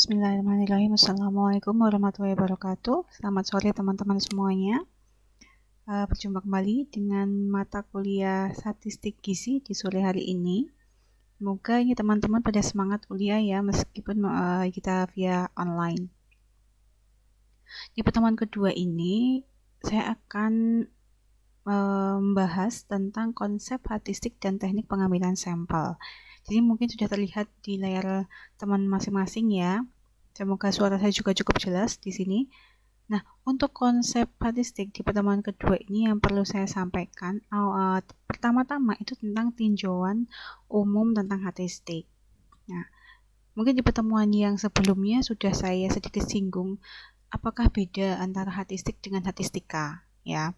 Bismillahirrahmanirrahim. Assalamualaikum warahmatullahi wabarakatuh. Selamat sore teman-teman semuanya. Berjumpa kembali dengan mata kuliah statistik gizi di sore hari ini. Semoga ini teman-teman pada semangat kuliah ya, meskipun kita via online. Di pertemuan kedua ini, saya akan membahas tentang konsep statistik dan teknik pengambilan sampel. Jadi mungkin sudah terlihat di layar teman masing-masing ya. Semoga suara saya juga cukup jelas di sini. Nah, untuk konsep statistik di pertemuan kedua ini yang perlu saya sampaikan, pertama-tama itu tentang tinjauan umum tentang statistik. Nah, mungkin di pertemuan yang sebelumnya sudah saya sedikit singgung apakah beda antara statistik dengan statistika ya.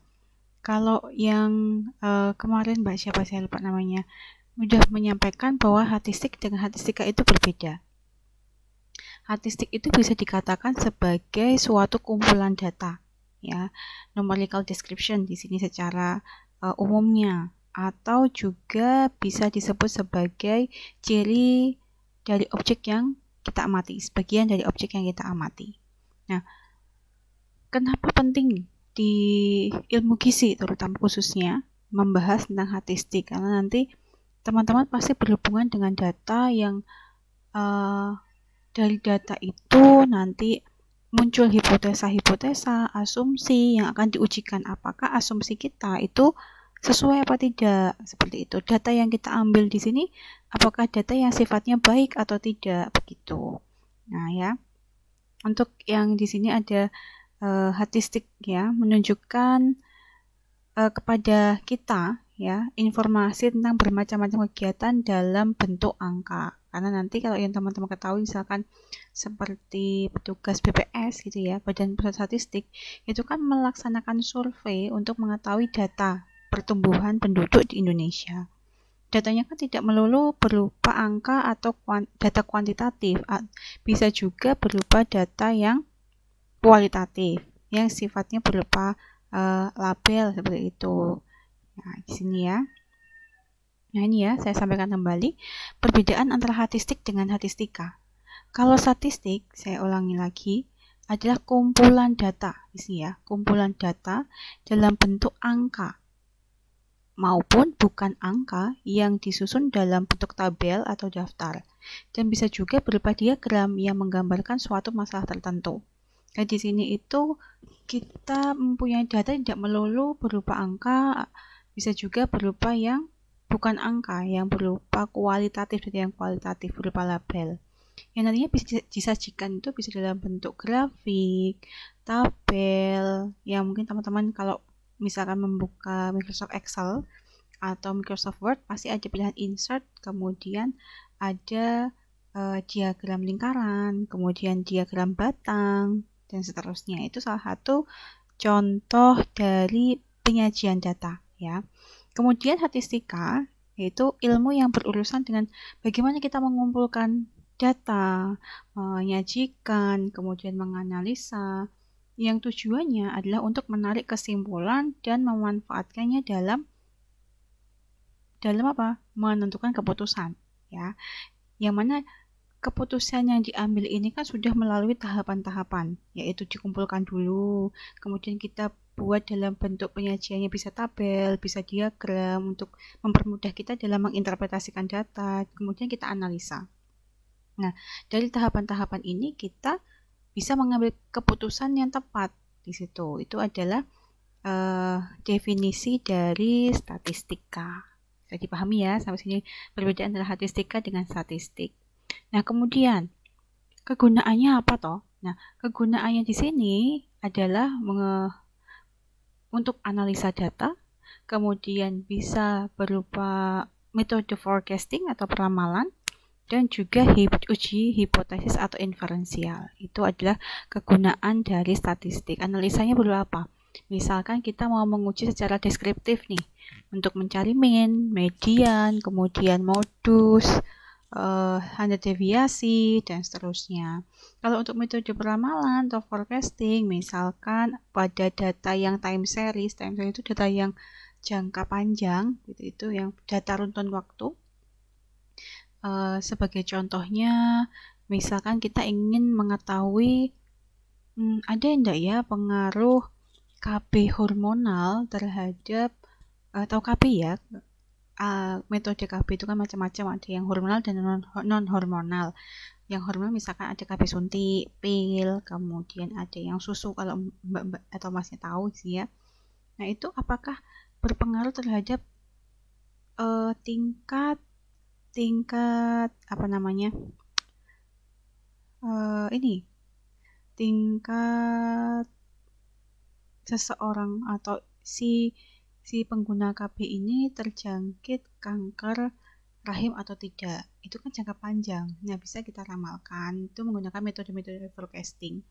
Kalau yang kemarin siapa saya lupa namanya, sudah menyampaikan bahwa statistik dengan statistika itu berbeda. Statistik itu bisa dikatakan sebagai suatu kumpulan data, ya, numerical description di sini secara umumnya, atau juga bisa disebut sebagai ciri dari objek yang kita amati, sebagian dari objek yang kita amati. Nah, kenapa penting di ilmu gizi terutama khususnya membahas tentang statistik? Karena nanti teman-teman pasti berhubungan dengan data yang dari data itu nanti muncul hipotesa-hipotesa, asumsi yang akan diujikan apakah asumsi kita itu sesuai apa tidak, seperti itu. Data yang kita ambil di sini apakah data yang sifatnya baik atau tidak, begitu. Nah ya, untuk yang di sini ada statistik ya, menunjukkan kepada kita ya informasi tentang bermacam-macam kegiatan dalam bentuk angka. Karena nanti kalau yang teman-teman ketahui misalkan seperti petugas BPS gitu ya, Badan Pusat Statistik, itu kan melaksanakan survei untuk mengetahui data pertumbuhan penduduk di Indonesia. Datanya kan tidak melulu berupa angka atau data kuantitatif, bisa juga berupa data yang kualitatif, yang sifatnya berupa label seperti itu. Nah, di sini ya. Nah, ini ya, saya sampaikan kembali perbedaan antara statistik dengan statistika. Kalau statistik, saya ulangi lagi, adalah kumpulan data, di sini ya, kumpulan data dalam bentuk angka maupun bukan angka yang disusun dalam bentuk tabel atau daftar, dan bisa juga berupa diagram yang menggambarkan suatu masalah tertentu. Nah, di sini itu kita mempunyai data tidak melulu berupa angka, bisa juga berupa yang bukan angka, yang berupa kualitatif dan yang kualitatif berupa label. Yang nantinya bisa disajikan itu bisa dalam bentuk grafik, tabel, yang mungkin teman-teman kalau misalkan membuka Microsoft Excel atau Microsoft Word pasti ada pilihan insert, kemudian ada diagram lingkaran, kemudian diagram batang, dan seterusnya. Itu salah satu contoh dari penyajian data ya. Kemudian statistika yaitu ilmu yang berurusan dengan bagaimana kita mengumpulkan data, menyajikan, kemudian menganalisa, yang tujuannya adalah untuk menarik kesimpulan dan memanfaatkannya dalam apa? Menentukan keputusan ya. Yang mana keputusan yang diambil ini kan sudah melalui tahapan-tahapan, yaitu dikumpulkan dulu, kemudian kita buat dalam bentuk penyajiannya bisa tabel, bisa diagram untuk mempermudah kita dalam menginterpretasikan data, kemudian kita analisa. Nah, dari tahapan-tahapan ini kita bisa mengambil keputusan yang tepat di situ. Itu adalah definisi dari statistika. Bisa dipahami ya sampai sini perbedaan antara statistika dengan statistik. Nah, kemudian kegunaannya apa toh? Nah, kegunaannya di sini adalah untuk analisa data, kemudian bisa berupa metode forecasting atau peramalan, dan juga uji hipotesis atau inferensial. Itu adalah kegunaan dari statistik. Analisanya berupa apa? Misalkan kita mau menguji secara deskriptif nih, untuk mencari mean, median, kemudian modus, standar deviasi, dan seterusnya. Kalau untuk metode peramalan atau forecasting, misalkan pada data yang time series itu data yang jangka panjang, itu yang data runtun waktu. Sebagai contohnya Misalkan kita ingin mengetahui ada enggak ya pengaruh KB hormonal terhadap atau KB ya, metode KB itu kan macam-macam, ada yang hormonal dan non hormonal. Yang hormonal misalkan ada KB suntik, pil, kemudian ada yang susu kalau mbak atau masnya tahu sih ya. Nah itu apakah berpengaruh terhadap tingkat apa namanya tingkat seseorang atau si pengguna KB ini terjangkit kanker rahim atau tidak. Itu kan jangka panjang. Nah, bisa kita ramalkan itu menggunakan metode-metode forecasting.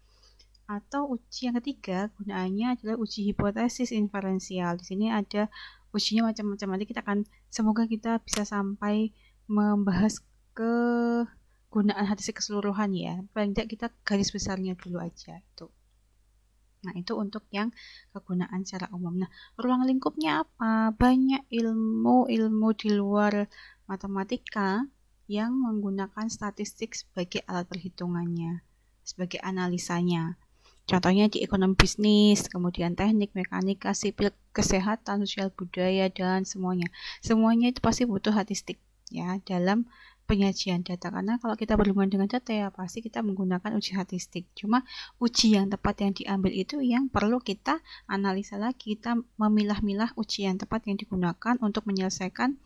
Atau uji yang ketiga gunaannya adalah uji hipotesis inferensial. Di sini ada ujinya macam-macam. Nanti kita akan semoga kita bisa sampai membahas kegunaan statistik keseluruhan ya. Paling tidak kita garis besarnya dulu aja itu. Nah, itu untuk yang kegunaan secara umum. Nah, ruang lingkupnya apa? Banyak ilmu di luar matematika yang menggunakan statistik sebagai alat perhitungannya, sebagai analisanya. Contohnya di ekonomi bisnis, kemudian teknik, mekanika, sipil, kesehatan, sosial budaya, dan semuanya. Semuanya itu pasti butuh statistik ya dalam penyajian data, karena kalau kita berhubungan dengan data ya pasti kita menggunakan uji statistik. Cuma uji yang tepat yang diambil itu yang perlu kita analisa lagi, kita memilah-milah uji yang tepat yang digunakan untuk menyelesaikan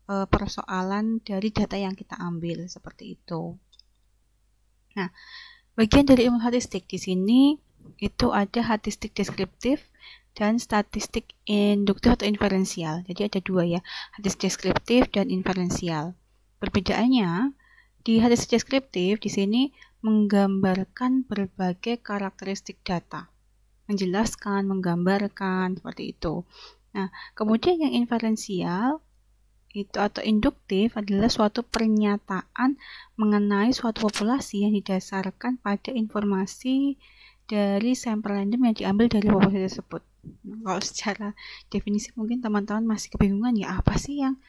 persoalan dari data yang kita ambil seperti itu. Nah, bagian dari ilmu statistik di sini itu ada statistik deskriptif dan statistik induktif atau inferensial. Jadi ada dua ya, statistik deskriptif dan inferensial. Perbedaannya di statistik deskriptif di sini menggambarkan berbagai karakteristik data, menjelaskan, menggambarkan seperti itu. Nah, kemudian yang inferensial itu atau induktif adalah suatu pernyataan mengenai suatu populasi yang didasarkan pada informasi dari sampel random yang diambil dari populasi tersebut. Nah, kalau secara definisi mungkin teman-teman masih kebingungan ya apa sih yang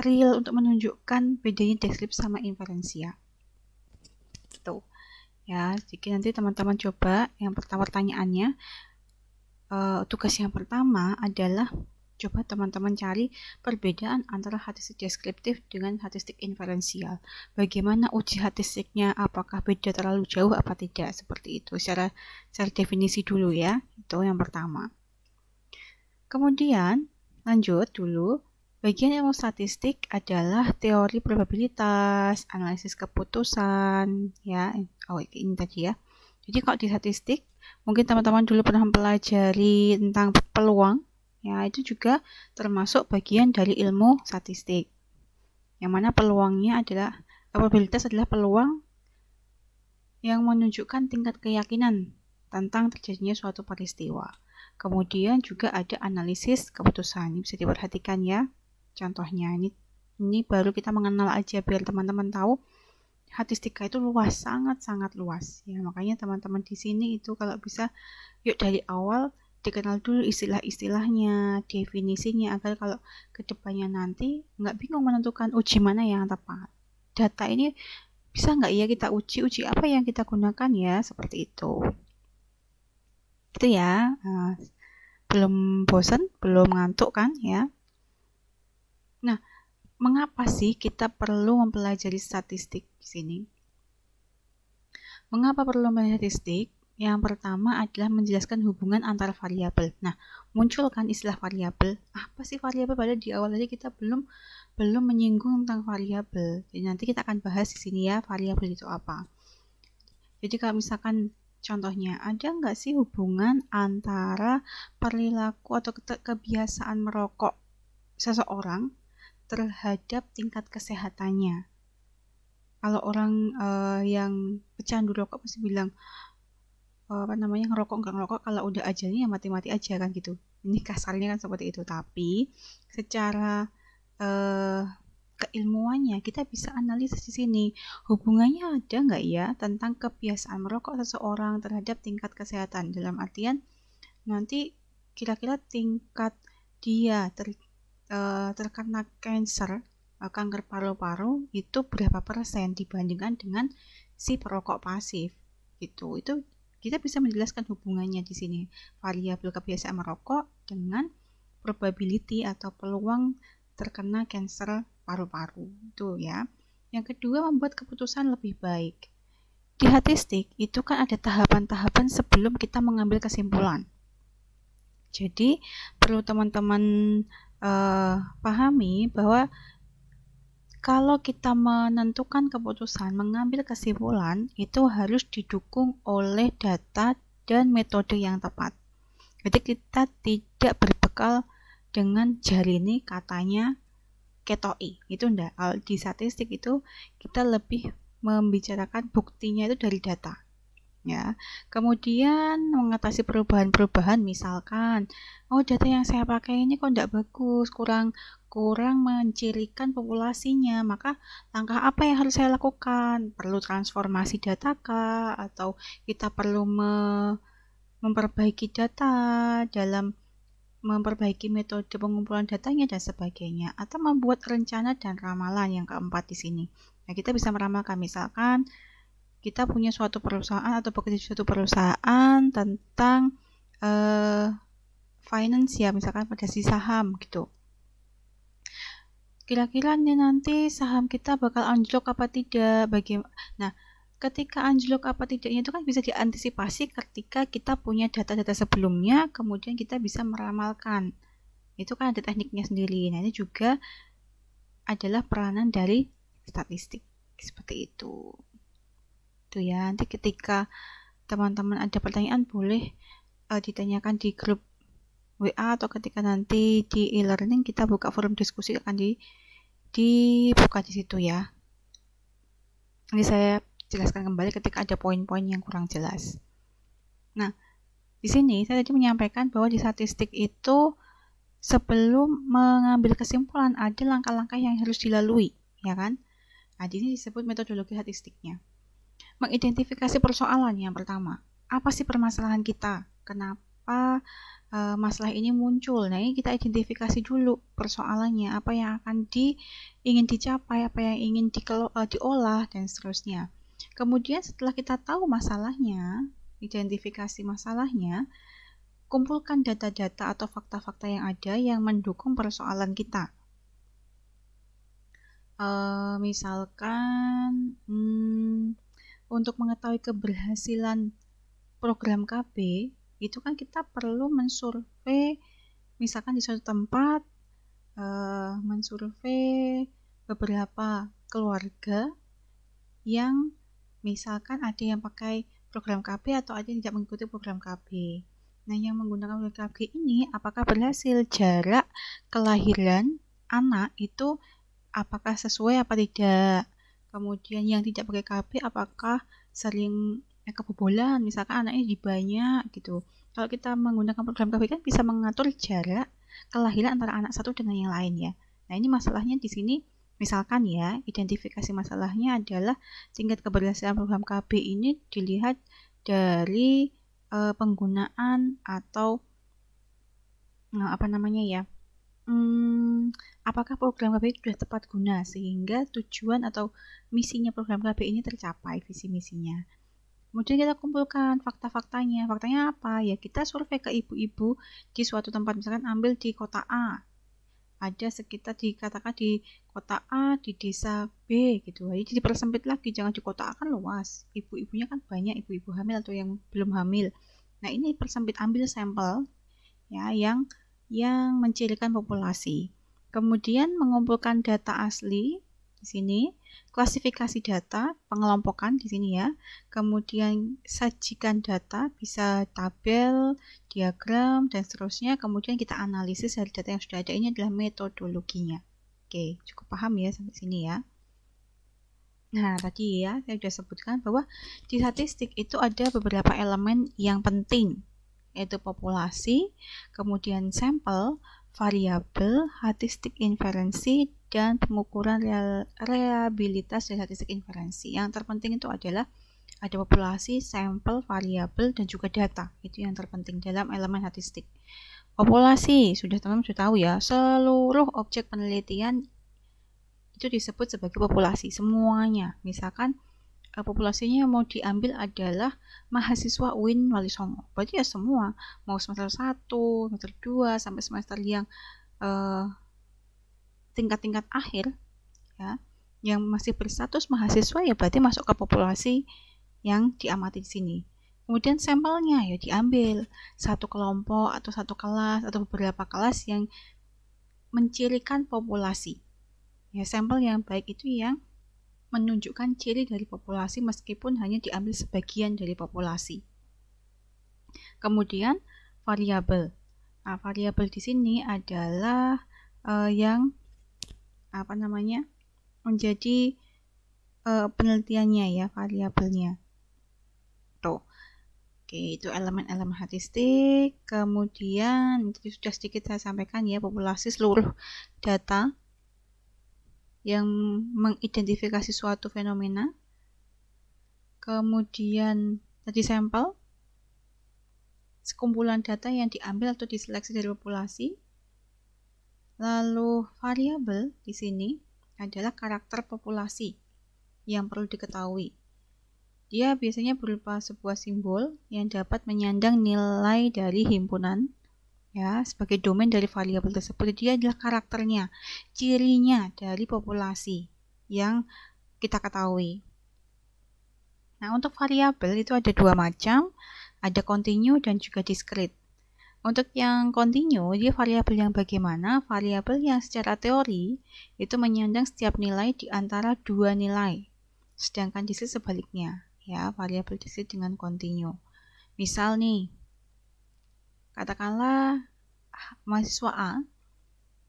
real untuk menunjukkan bedanya deskriptif sama inferensial. Tuh. Ya, jadi nanti teman-teman coba yang pertama pertanyaannya tugas yang pertama adalah coba teman-teman cari perbedaan antara statistik deskriptif dengan statistik inferensial. Bagaimana uji statistiknya, apakah beda terlalu jauh apa tidak, seperti itu. Secara definisi dulu ya, itu yang pertama. Kemudian lanjut dulu. Bagian ilmu statistik adalah teori probabilitas, analisis keputusan, ya. Oh, ini tadi ya. Jadi kalau di statistik, mungkin teman-teman dulu pernah mempelajari tentang peluang, ya itu juga termasuk bagian dari ilmu statistik. Yang mana peluangnya adalah, probabilitas adalah peluang yang menunjukkan tingkat keyakinan tentang terjadinya suatu peristiwa. Kemudian juga ada analisis keputusan. Ini bisa diperhatikan ya. Contohnya ini baru kita mengenal aja biar teman-teman tahu statistika itu luas, sangat-sangat luas. Ya, makanya teman-teman di sini itu kalau bisa yuk dari awal dikenal dulu istilah-istilahnya, definisinya agar kalau kedepannya nanti nggak bingung menentukan uji mana yang tepat. Data ini bisa nggak ya kita uji apa yang kita gunakan ya, seperti itu. Itu ya. Nah, belum bosan, belum ngantuk kan ya? Nah, mengapa sih kita perlu mempelajari statistik di sini? Mengapa perlu mempelajari statistik? Yang pertama adalah menjelaskan hubungan antar variabel. Nah, munculkan istilah variabel. Apa sih variabel? Padahal di awal aja kita belum menyinggung tentang variabel. Jadi nanti kita akan bahas di sini ya, variabel itu apa. Jadi kalau misalkan contohnya, ada nggak sih hubungan antara perilaku atau kebiasaan merokok seseorang terhadap tingkat kesehatannya? Kalau orang yang pecandu rokok pasti bilang ngerokok nggak ngerokok, kalau udah ajalnya ya mati-mati aja kan gitu. Ini kasarnya kan seperti itu, tapi secara keilmuannya kita bisa analisis di sini hubungannya ada nggak ya tentang kebiasaan merokok seseorang terhadap tingkat kesehatan, dalam artian nanti kira-kira tingkat dia terkena cancer kanker paru-paru itu berapa persen dibandingkan dengan si perokok pasif gitu. Itu kita bisa menjelaskan hubungannya di sini, variabel kebiasaan merokok dengan probability atau peluang terkena kanker paru-paru itu ya. Yang kedua, membuat keputusan lebih baik. Di statistik itu kan ada tahapan-tahapan sebelum kita mengambil kesimpulan. Jadi perlu teman-teman pahami bahwa kalau kita menentukan keputusan, mengambil kesimpulan, itu harus didukung oleh data dan metode yang tepat. Jadi kita tidak berbekal dengan jari ini katanya ketoi, itu enggak. Kalau di statistik itu kita lebih membicarakan buktinya itu dari data. Ya. Kemudian mengatasi perubahan-perubahan, misalkan data yang saya pakai ini kok enggak bagus, kurang mencirikan populasinya, maka langkah apa yang harus saya lakukan? Perlu transformasi data kah? Atau kita perlu memperbaiki data dalam memperbaiki metode pengumpulan datanya dan sebagainya, atau membuat rencana dan ramalan yang keempat di sini. Nah, kita bisa meramalkan, misalkan kita punya suatu perusahaan atau bekerja di suatu perusahaan tentang finance ya, misalkan pada si saham gitu. Kira-kira nih nanti saham kita bakal anjlok apa tidak? Nah, ketika anjlok apa tidaknya itu kan bisa diantisipasi ketika kita punya data-data sebelumnya, kemudian kita bisa meramalkan. Itu kan ada tekniknya sendiri. Nah, ini juga adalah peranan dari statistik. Seperti itu. Itu ya, nanti ketika teman-teman ada pertanyaan boleh ditanyakan di grup WA atau ketika nanti di e-learning kita buka forum diskusi akan dibuka di situ ya. Nanti saya jelaskan kembali ketika ada poin-poin yang kurang jelas. Nah, di sini saya tadi menyampaikan bahwa di statistik itu sebelum mengambil kesimpulan ada langkah-langkah yang harus dilalui, ya kan? Nah, ini disebut metodologi statistiknya. Mengidentifikasi persoalan yang pertama. Apa sih permasalahan kita? Kenapa masalah ini muncul? Nah, ini kita identifikasi dulu persoalannya, apa yang akan ingin dicapai, apa yang ingin diolah, dan seterusnya. Kemudian setelah kita tahu masalahnya, identifikasi masalahnya, kumpulkan data-data atau fakta-fakta yang ada yang mendukung persoalan kita. Misalkan untuk mengetahui keberhasilan program KB, itu kan kita perlu mensurvei, misalkan di suatu tempat, mensurvei beberapa keluarga yang misalkan ada yang pakai program KB atau ada yang tidak mengikuti program KB. Nah, yang menggunakan program KB ini apakah berhasil? Jarak kelahiran anak itu apakah sesuai apa tidak? Kemudian yang tidak pakai KB apakah sering kebobolan, misalkan anaknya banyak gitu. Kalau kita menggunakan program KB kan bisa mengatur jarak kelahiran antara anak satu dengan yang lain ya. Nah, ini masalahnya di sini misalkan ya, identifikasi masalahnya adalah tingkat keberhasilan program KB ini dilihat dari penggunaan atau apakah program KB sudah tepat guna sehingga tujuan atau misinya program KB ini tercapai, visi misinya. Kemudian kita kumpulkan fakta-faktanya. Faktanya apa? Ya kita survei ke ibu-ibu di suatu tempat, misalkan ambil di kota A. Ada sekitar dikatakan di kota A, di desa B gitu. Jadi dipersempit lagi, jangan di kota A kan luas. Ibu-ibunya kan banyak, ibu-ibu hamil atau yang belum hamil. Nah, ini persempit, ambil sampel ya yang mencirikan populasi. Kemudian mengumpulkan data asli di sini, klasifikasi data, pengelompokan di sini ya. Kemudian sajikan data, bisa tabel, diagram dan seterusnya. Kemudian kita analisis dari data yang sudah ada. Ini adalah metodologinya. Oke, cukup paham ya sampai sini ya. Nah, tadi ya saya sudah sebutkan bahwa di statistik itu ada beberapa elemen yang penting, yaitu populasi, kemudian sampel, variabel, statistik inferensi, dan pengukuran reliabilitas dari statistik inferensi. Yang terpenting itu adalah ada populasi, sampel, variabel, dan juga data. Itu yang terpenting dalam elemen statistik. Populasi, teman-teman sudah tahu ya, seluruh objek penelitian itu disebut sebagai populasi semuanya. Misalkan populasinya yang mau diambil adalah mahasiswa UIN Wali Songo, berarti ya semua, mau semester 1, semester 2, sampai semester yang tingkat-tingkat akhir ya, yang masih berstatus mahasiswa ya berarti masuk ke populasi yang diamati di sini. Kemudian sampelnya ya diambil satu kelompok atau satu kelas atau beberapa kelas yang mencirikan populasi. Ya, sampel yang baik itu yang menunjukkan ciri dari populasi meskipun hanya diambil sebagian dari populasi. Kemudian variabel. Nah, variabel di sini adalah yang menjadi penelitiannya ya, variabelnya. Tuh. Oke, itu elemen-elemen statistik. Kemudian itu sudah sedikit saya sampaikan ya, populasi seluruh data yang mengidentifikasi suatu fenomena. Kemudian tadi sampel, sekumpulan data yang diambil atau diseleksi dari populasi. Lalu variabel di sini adalah karakter populasi yang perlu diketahui. Dia biasanya berupa sebuah simbol yang dapat menyandang nilai dari himpunan ya, sebagai domain dari variabel tersebut. Dia adalah karakternya, cirinya dari populasi yang kita ketahui. Nah, untuk variabel itu ada dua macam, ada kontinu dan juga discrete. Untuk yang kontinu, dia variabel yang bagaimana? Variabel yang secara teori itu menyandang setiap nilai di antara dua nilai. Sedangkan discrete sebaliknya. Ya, variabel discrete dengan kontinu. Misal nih, katakanlah mahasiswa A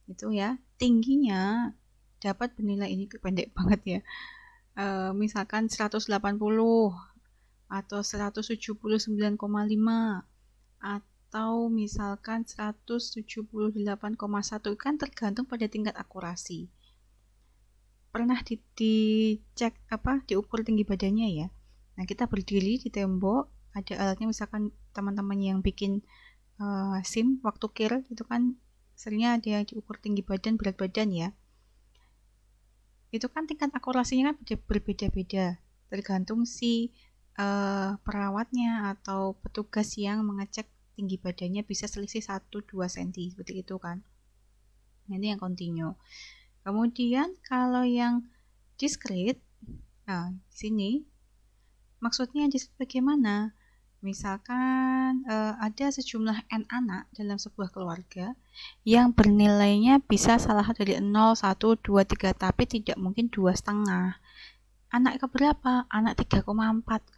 itu ya, tingginya dapat bernilai, ini pendek banget ya. Misalkan 180 atau 179,5 atau misalkan 178,1, kan tergantung pada tingkat akurasi. Pernah dicek diukur tinggi badannya ya. Nah, kita berdiri di tembok, ada alatnya, misalkan teman-teman yang bikin SIM waktu kir itu kan seringnya ada yang diukur tinggi badan, berat badan ya. Itu kan tingkat akurasinya kan berbeda-beda, tergantung si perawatnya atau petugas yang mengecek tinggi badannya bisa selisih 1-2 cm seperti itu kan. Ini yang kontinu. Kemudian kalau yang discrete, nah di sini maksudnya discrete bagaimana? Misalkan ada sejumlah n anak dalam sebuah keluarga yang bernilainya bisa salah satu dari 0, 1, 2, 3, tapi tidak mungkin 2,5. Anak keberapa? Anak 3,4.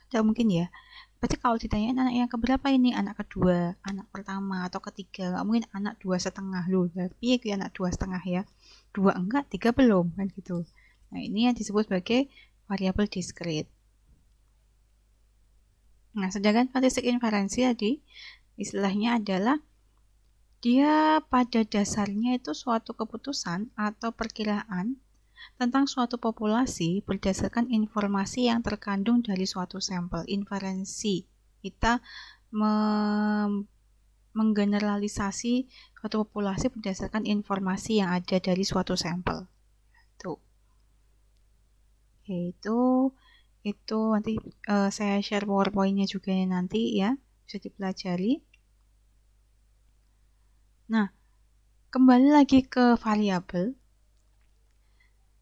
Tidak mungkin ya. Berarti kalau ditanyain anak yang keberapa ini? Anak kedua, anak pertama, atau ketiga. Nggak mungkin anak 2,5 loh. Tapi ya anak 2,5 ya. 2 enggak, 3 belum kan gitu. Nah, ini yang disebut sebagai variabel discrete. Nah, sedangkan statistik inferensi tadi istilahnya adalah dia pada dasarnya itu suatu keputusan atau perkiraan tentang suatu populasi berdasarkan informasi yang terkandung dari suatu sampel. Inferensi, kita menggeneralisasi suatu populasi berdasarkan informasi yang ada dari suatu sampel. Tuh. Itu nanti saya share PowerPoint-nya juga nanti ya, bisa dipelajari. Nah, kembali lagi ke variabel.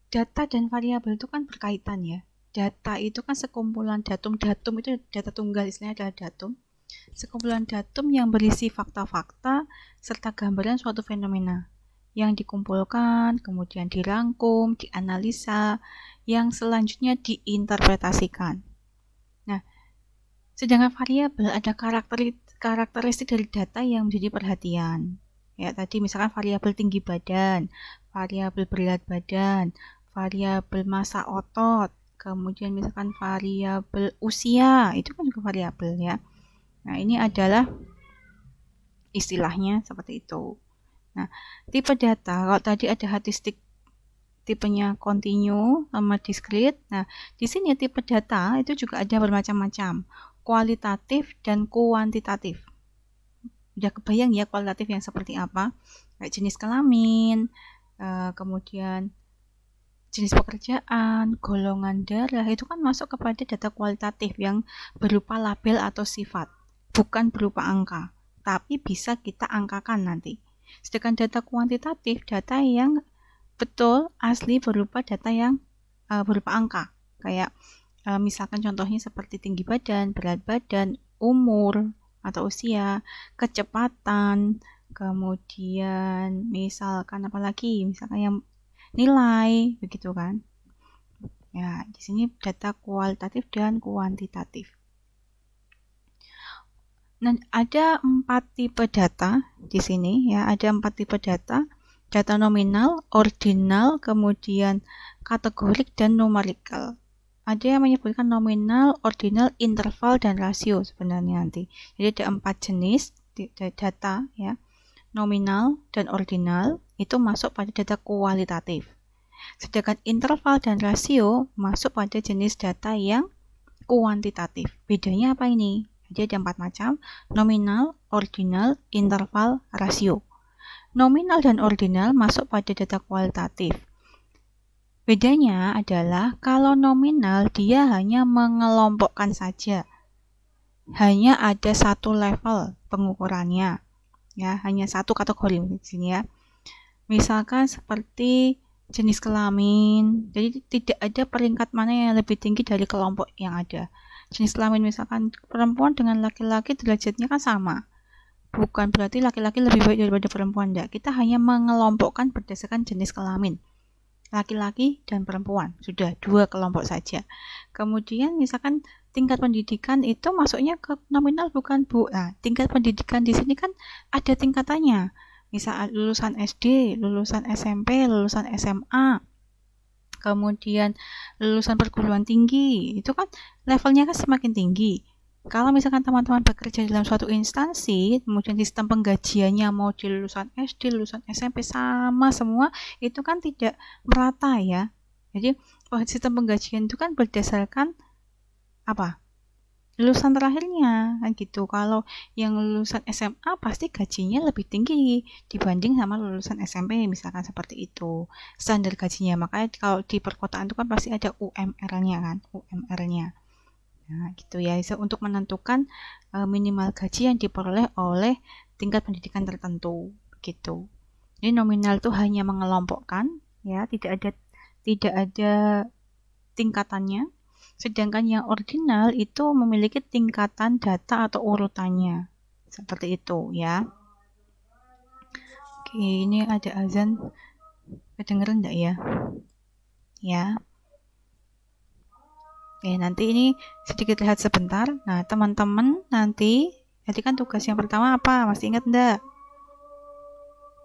Data dan variabel itu kan berkaitan ya. Data itu kan sekumpulan datum itu data tunggal, istilahnya adalah datum. Sekumpulan datum yang berisi fakta-fakta serta gambaran suatu fenomena yang dikumpulkan, kemudian dirangkum, dianalisa, yang selanjutnya diinterpretasikan. Nah, sedangkan variabel ada karakteristik dari data yang menjadi perhatian. Ya, tadi misalkan variabel tinggi badan, variabel berat badan, variabel massa otot, kemudian misalkan variabel usia, itu kan juga variabel ya. Nah, ini adalah istilahnya seperti itu. Nah, tipe data, kalau tadi ada statistik tipenya kontinu sama discrete. Nah, di sini tipe data itu juga ada bermacam-macam, kualitatif dan kuantitatif. Udah kebayang ya kualitatif yang seperti apa? Kayak jenis kelamin, kemudian jenis pekerjaan, golongan darah, itu kan masuk kepada data kualitatif yang berupa label atau sifat, bukan berupa angka, tapi bisa kita angkakan nanti. Sedangkan data kuantitatif, data yang betul asli berupa data yang berupa angka, kayak misalkan contohnya seperti tinggi badan, berat badan, umur atau usia, kecepatan, kemudian misalkan apalagi, misalkan yang nilai, begitu kan. Ya, di sini data kualitatif dan kuantitatif. Nah, ada 4 tipe data di sini ya, ada 4 tipe data. Data nominal, ordinal, kemudian kategorik dan numerical. Ada yang menyebutkan nominal, ordinal, interval dan rasio sebenarnya nanti. Jadi ada 4 jenis data ya. Nominal dan ordinal itu masuk pada data kualitatif. Sedangkan interval dan rasio masuk pada jenis data yang kuantitatif. Bedanya apa ini? Jadi ada 4 macam, nominal, ordinal, interval, rasio. Nominal dan ordinal masuk pada data kualitatif. Bedanya adalah kalau nominal dia hanya mengelompokkan saja. Hanya ada satu level pengukurannya. Ya, hanya satu kategori di sini ya. Misalkan seperti jenis kelamin, jadi tidak ada peringkat mana yang lebih tinggi dari kelompok yang ada. Jenis kelamin misalkan perempuan dengan laki-laki derajatnya kan sama, bukan berarti laki-laki lebih baik daripada perempuan, enggak. Kita hanya mengelompokkan berdasarkan jenis kelamin, laki-laki dan perempuan, sudah 2 kelompok saja. Kemudian misalkan tingkat pendidikan itu masuknya ke nominal bukan Bu. Nah, tingkat pendidikan di sini kan ada tingkatannya. Misal lulusan SD, lulusan SMP, lulusan SMA, kemudian lulusan perguruan tinggi, itu kan levelnya kan semakin tinggi. Kalau misalkan teman-teman bekerja dalam suatu instansi, kemudian sistem penggajiannya mau di lulusan SD, lulusan SMP sama semua, itu kan tidak merata ya. Jadi sistem penggajian itu kan berdasarkan apa? Lulusan terakhirnya kan gitu. Kalau yang lulusan SMA pasti gajinya lebih tinggi dibanding sama lulusan SMP misalkan seperti itu standar gajinya. Makanya kalau di perkotaan itu kan pasti ada UMR-nya kan, UMR-nya. Nah, gitu ya, untuk menentukan minimal gaji yang diperoleh oleh tingkat pendidikan tertentu gitu. Jadi nominal itu hanya mengelompokkan ya, tidak ada tingkatannya. Sedangkan yang ordinal itu memiliki tingkatan data atau urutannya. Seperti itu ya. Oke, ini ada azan. Kedengeran enggak ya? Ya. Oke, nanti ini sedikit lihat sebentar. Nah, teman-teman nanti tadi kan tugas yang pertama apa? Masih ingat enggak?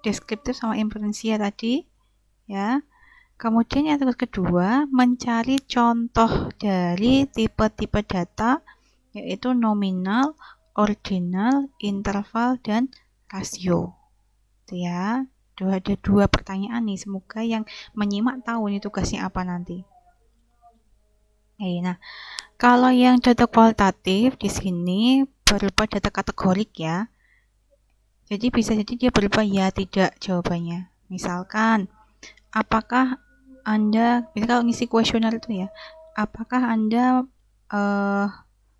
Deskriptif sama inferensia tadi. Ya. Kemudian yang tugas kedua, mencari contoh dari tipe-tipe data, yaitu nominal, ordinal, interval, dan rasio. Itu ya. Ada 2 pertanyaan nih, semoga yang menyimak tahu nih tugasnya apa nanti. Nah, kalau yang data kualitatif di sini berupa data kategorik ya. Jadi bisa jadi dia berupa ya tidak jawabannya. Misalkan, apakah Anda, kalau ngisi kuesioner itu ya, apakah Anda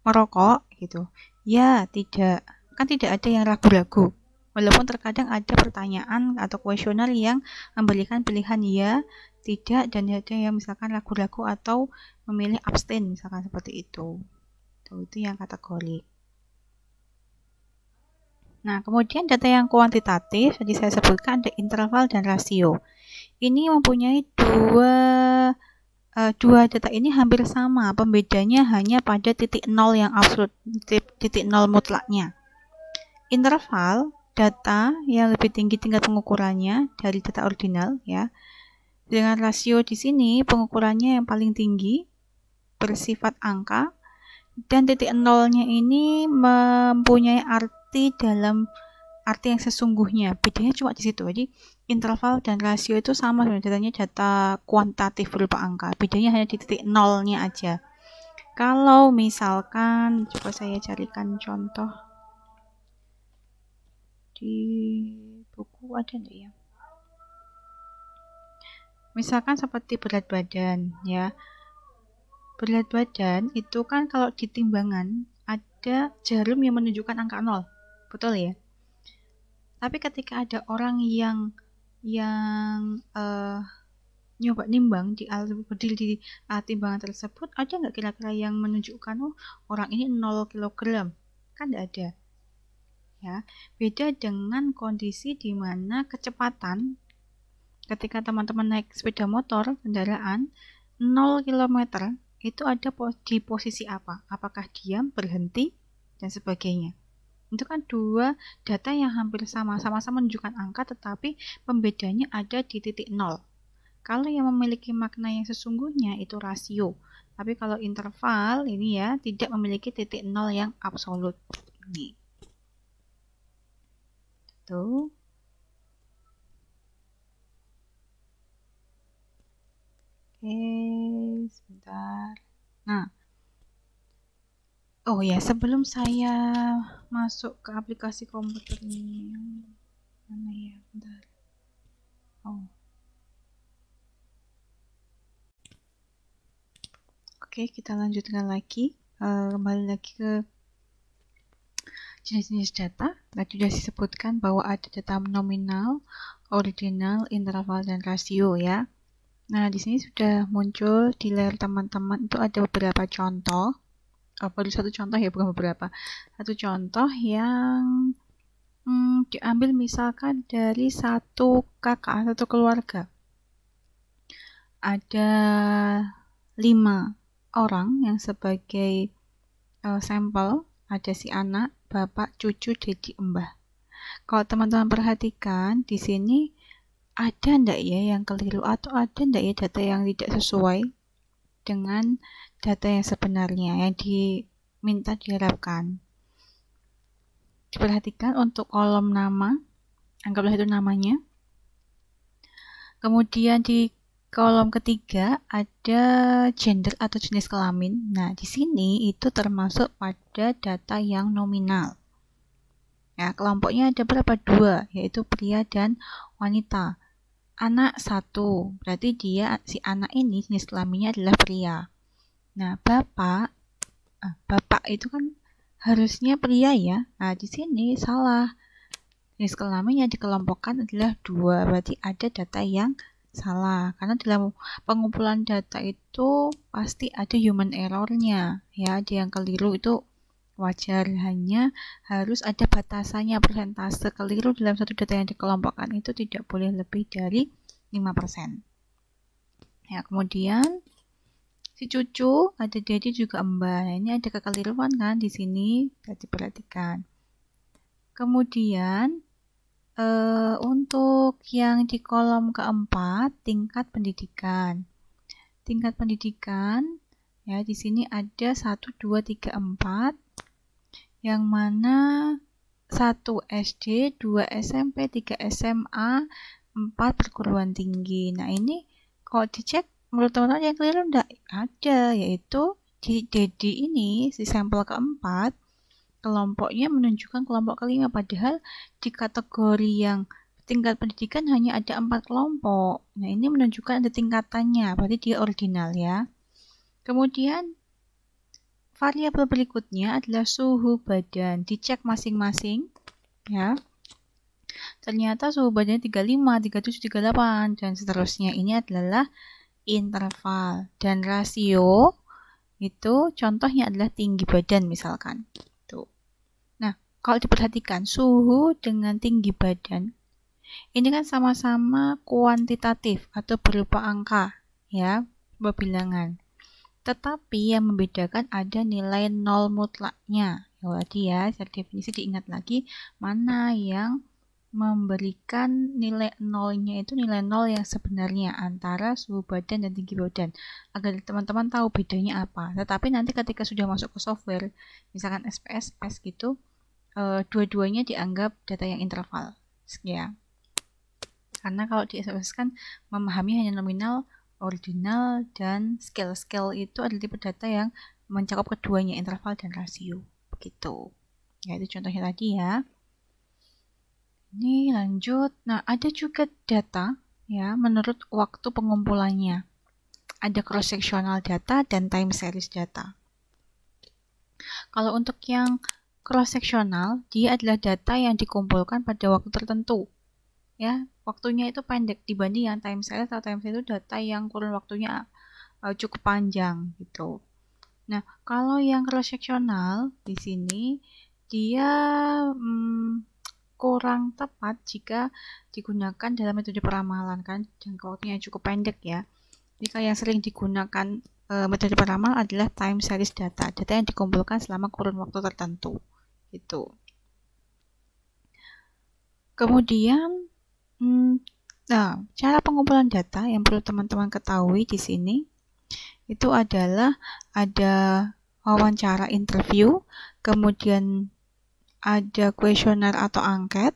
merokok gitu? Ya, tidak. Kan tidak ada yang ragu-ragu. Walaupun terkadang ada pertanyaan atau kuesioner yang memberikan pilihan ya, tidak, dan ada yang misalkan ragu-ragu atau memilih abstain misalkan seperti itu. Itu yang kategori. Nah, kemudian data yang kuantitatif, tadi saya sebutkan ada interval dan rasio. Ini mempunyai dua data ini hampir sama, pembedanya hanya pada titik nol yang absolut, titik nol mutlaknya. Interval, data yang lebih tinggi tingkat pengukurannya dari data ordinal ya. Dengan rasio di sini pengukurannya yang paling tinggi bersifat angka, dan titik nolnya ini mempunyai arti dalam arti yang sesungguhnya. Bedanya cuma di situ. Jadi interval dan rasio itu sama sebenarnya, datanya data kuantitatif berupa angka. Bedanya hanya di titik nolnya aja. Kalau misalkan, coba saya carikan contoh di buku ada enggak ya? Misalkan seperti berat badan ya. Berat badan itu kan kalau di timbangan ada jarum yang menunjukkan angka 0. Betul ya? Tapi ketika ada orang yang nyoba nimbang di berdiri di timbangan tersebut, ada nggak kira-kira yang menunjukkan orang ini 0 kg? Kan nggak ada. Ya, beda dengan kondisi di mana kecepatan ketika teman-teman naik sepeda motor, kendaraan 0 km itu ada di posisi apa? Apakah diam, berhenti, dan sebagainya. Itu kan dua data yang hampir sama-sama menunjukkan angka, tetapi pembedanya ada di titik 0. Kalau yang memiliki makna yang sesungguhnya itu rasio. Tapi kalau interval ini ya tidak memiliki titik 0 yang absolut. Nih. Tuh. Oke, sebentar. Nah. Oh ya, sebelum saya masuk ke aplikasi komputer ini. Mana ya? Bentar. Oh. Oke, kita lanjutkan lagi. Kembali lagi ke jenis-jenis data. Tadi sudah disebutkan bahwa ada data nominal, ordinal, interval, dan rasio ya. Nah, di sini sudah muncul di layar teman-teman itu ada beberapa contoh. Baru satu contoh ya, bukan beberapa. Satu contoh yang diambil misalkan dari satu kakak, satu keluarga. Ada 5 orang yang sebagai sampel, ada si anak, bapak, cucu, dedi, mbah. Kalau teman-teman perhatikan di sini ada ndak ya yang keliru atau ada ndak ya data yang tidak sesuai dengan data yang sebenarnya yang diminta diharapkan. Diperhatikan untuk kolom nama, anggaplah itu namanya. Kemudian di kolom ketiga ada gender atau jenis kelamin. Nah, di sini itu termasuk pada data yang nominal. Ya, kelompoknya ada berapa? 2, yaitu pria dan wanita. Anak 1, berarti dia si anak ini jenis kelaminnya adalah pria. Nah, bapak itu kan harusnya pria ya. Nah, di sini salah. Jenis kelamin yang dikelompokkan adalah 2, berarti ada data yang salah. Karena dalam pengumpulan data itu pasti ada human error-nya. Ya, ada yang keliru itu wajar, hanya harus ada batasannya. Persentase keliru dalam satu data yang dikelompokkan itu tidak boleh lebih dari 5%. Ya, kemudian si cucu, ada dedi juga mbah. Nah, ini ada kekeliruan kan di sini, diperhatikan. Kemudian untuk yang di kolom keempat, tingkat pendidikan. Tingkat pendidikan ya di sini ada 1 2 3 4 yang mana 1 SD, 2 SMP, 3 SMA, 4 perguruan tinggi. Nah, ini kalau dicek menurut teman-teman yang keliru enggak? Ada, yaitu di dedi ini, si sampel keempat, kelompoknya menunjukkan kelompok kelima, padahal di kategori yang tingkat pendidikan hanya ada 4 kelompok. Nah, ini menunjukkan ada tingkatannya, berarti dia ordinal ya. Kemudian variabel berikutnya adalah suhu badan. Dicek masing-masing ya. Ternyata suhu badannya 35, 37, 38 dan seterusnya. Ini adalah interval. Dan rasio itu contohnya adalah tinggi badan misalkan. Tuh. Nah, kalau diperhatikan suhu dengan tinggi badan ini kan sama-sama kuantitatif atau berupa angka ya, bilangan. Tetapi yang membedakan ada nilai nol mutlaknya. Jadi ya, secara definisi diingat lagi mana yang memberikan nilai nolnya itu nilai nol yang sebenarnya antara suhu badan dan tinggi badan. Agar teman-teman tahu bedanya apa. Tetapi nanti ketika sudah masuk ke software, misalkan SPSS gitu, dua-duanya dianggap data yang interval. Ya. Karena kalau di SPSS kan memahami hanya nominal, ordinal, dan scale itu adalah tipe data yang mencakup keduanya, interval dan rasio. Begitu. Ya, itu contohnya tadi ya. Ini lanjut. Nah, ada juga data ya menurut waktu pengumpulannya. Ada cross-sectional data dan time series data. Kalau untuk yang cross-sectional, dia adalah data yang dikumpulkan pada waktu tertentu. Ya, waktunya itu pendek dibanding yang time series atau time series itu data yang kurun waktunya cukup panjang gitu. Nah, kalau yang cross-sectional di sini dia kurang tepat jika digunakan dalam metode peramalan kan, jangka waktunya cukup pendek ya. Jika yang sering digunakan metode peramal adalah time series data, data yang dikumpulkan selama kurun waktu tertentu. Gitu. Kemudian, nah, cara pengumpulan data yang perlu teman-teman ketahui di sini itu adalah ada wawancara interview, kemudian ada kuesioner atau angket,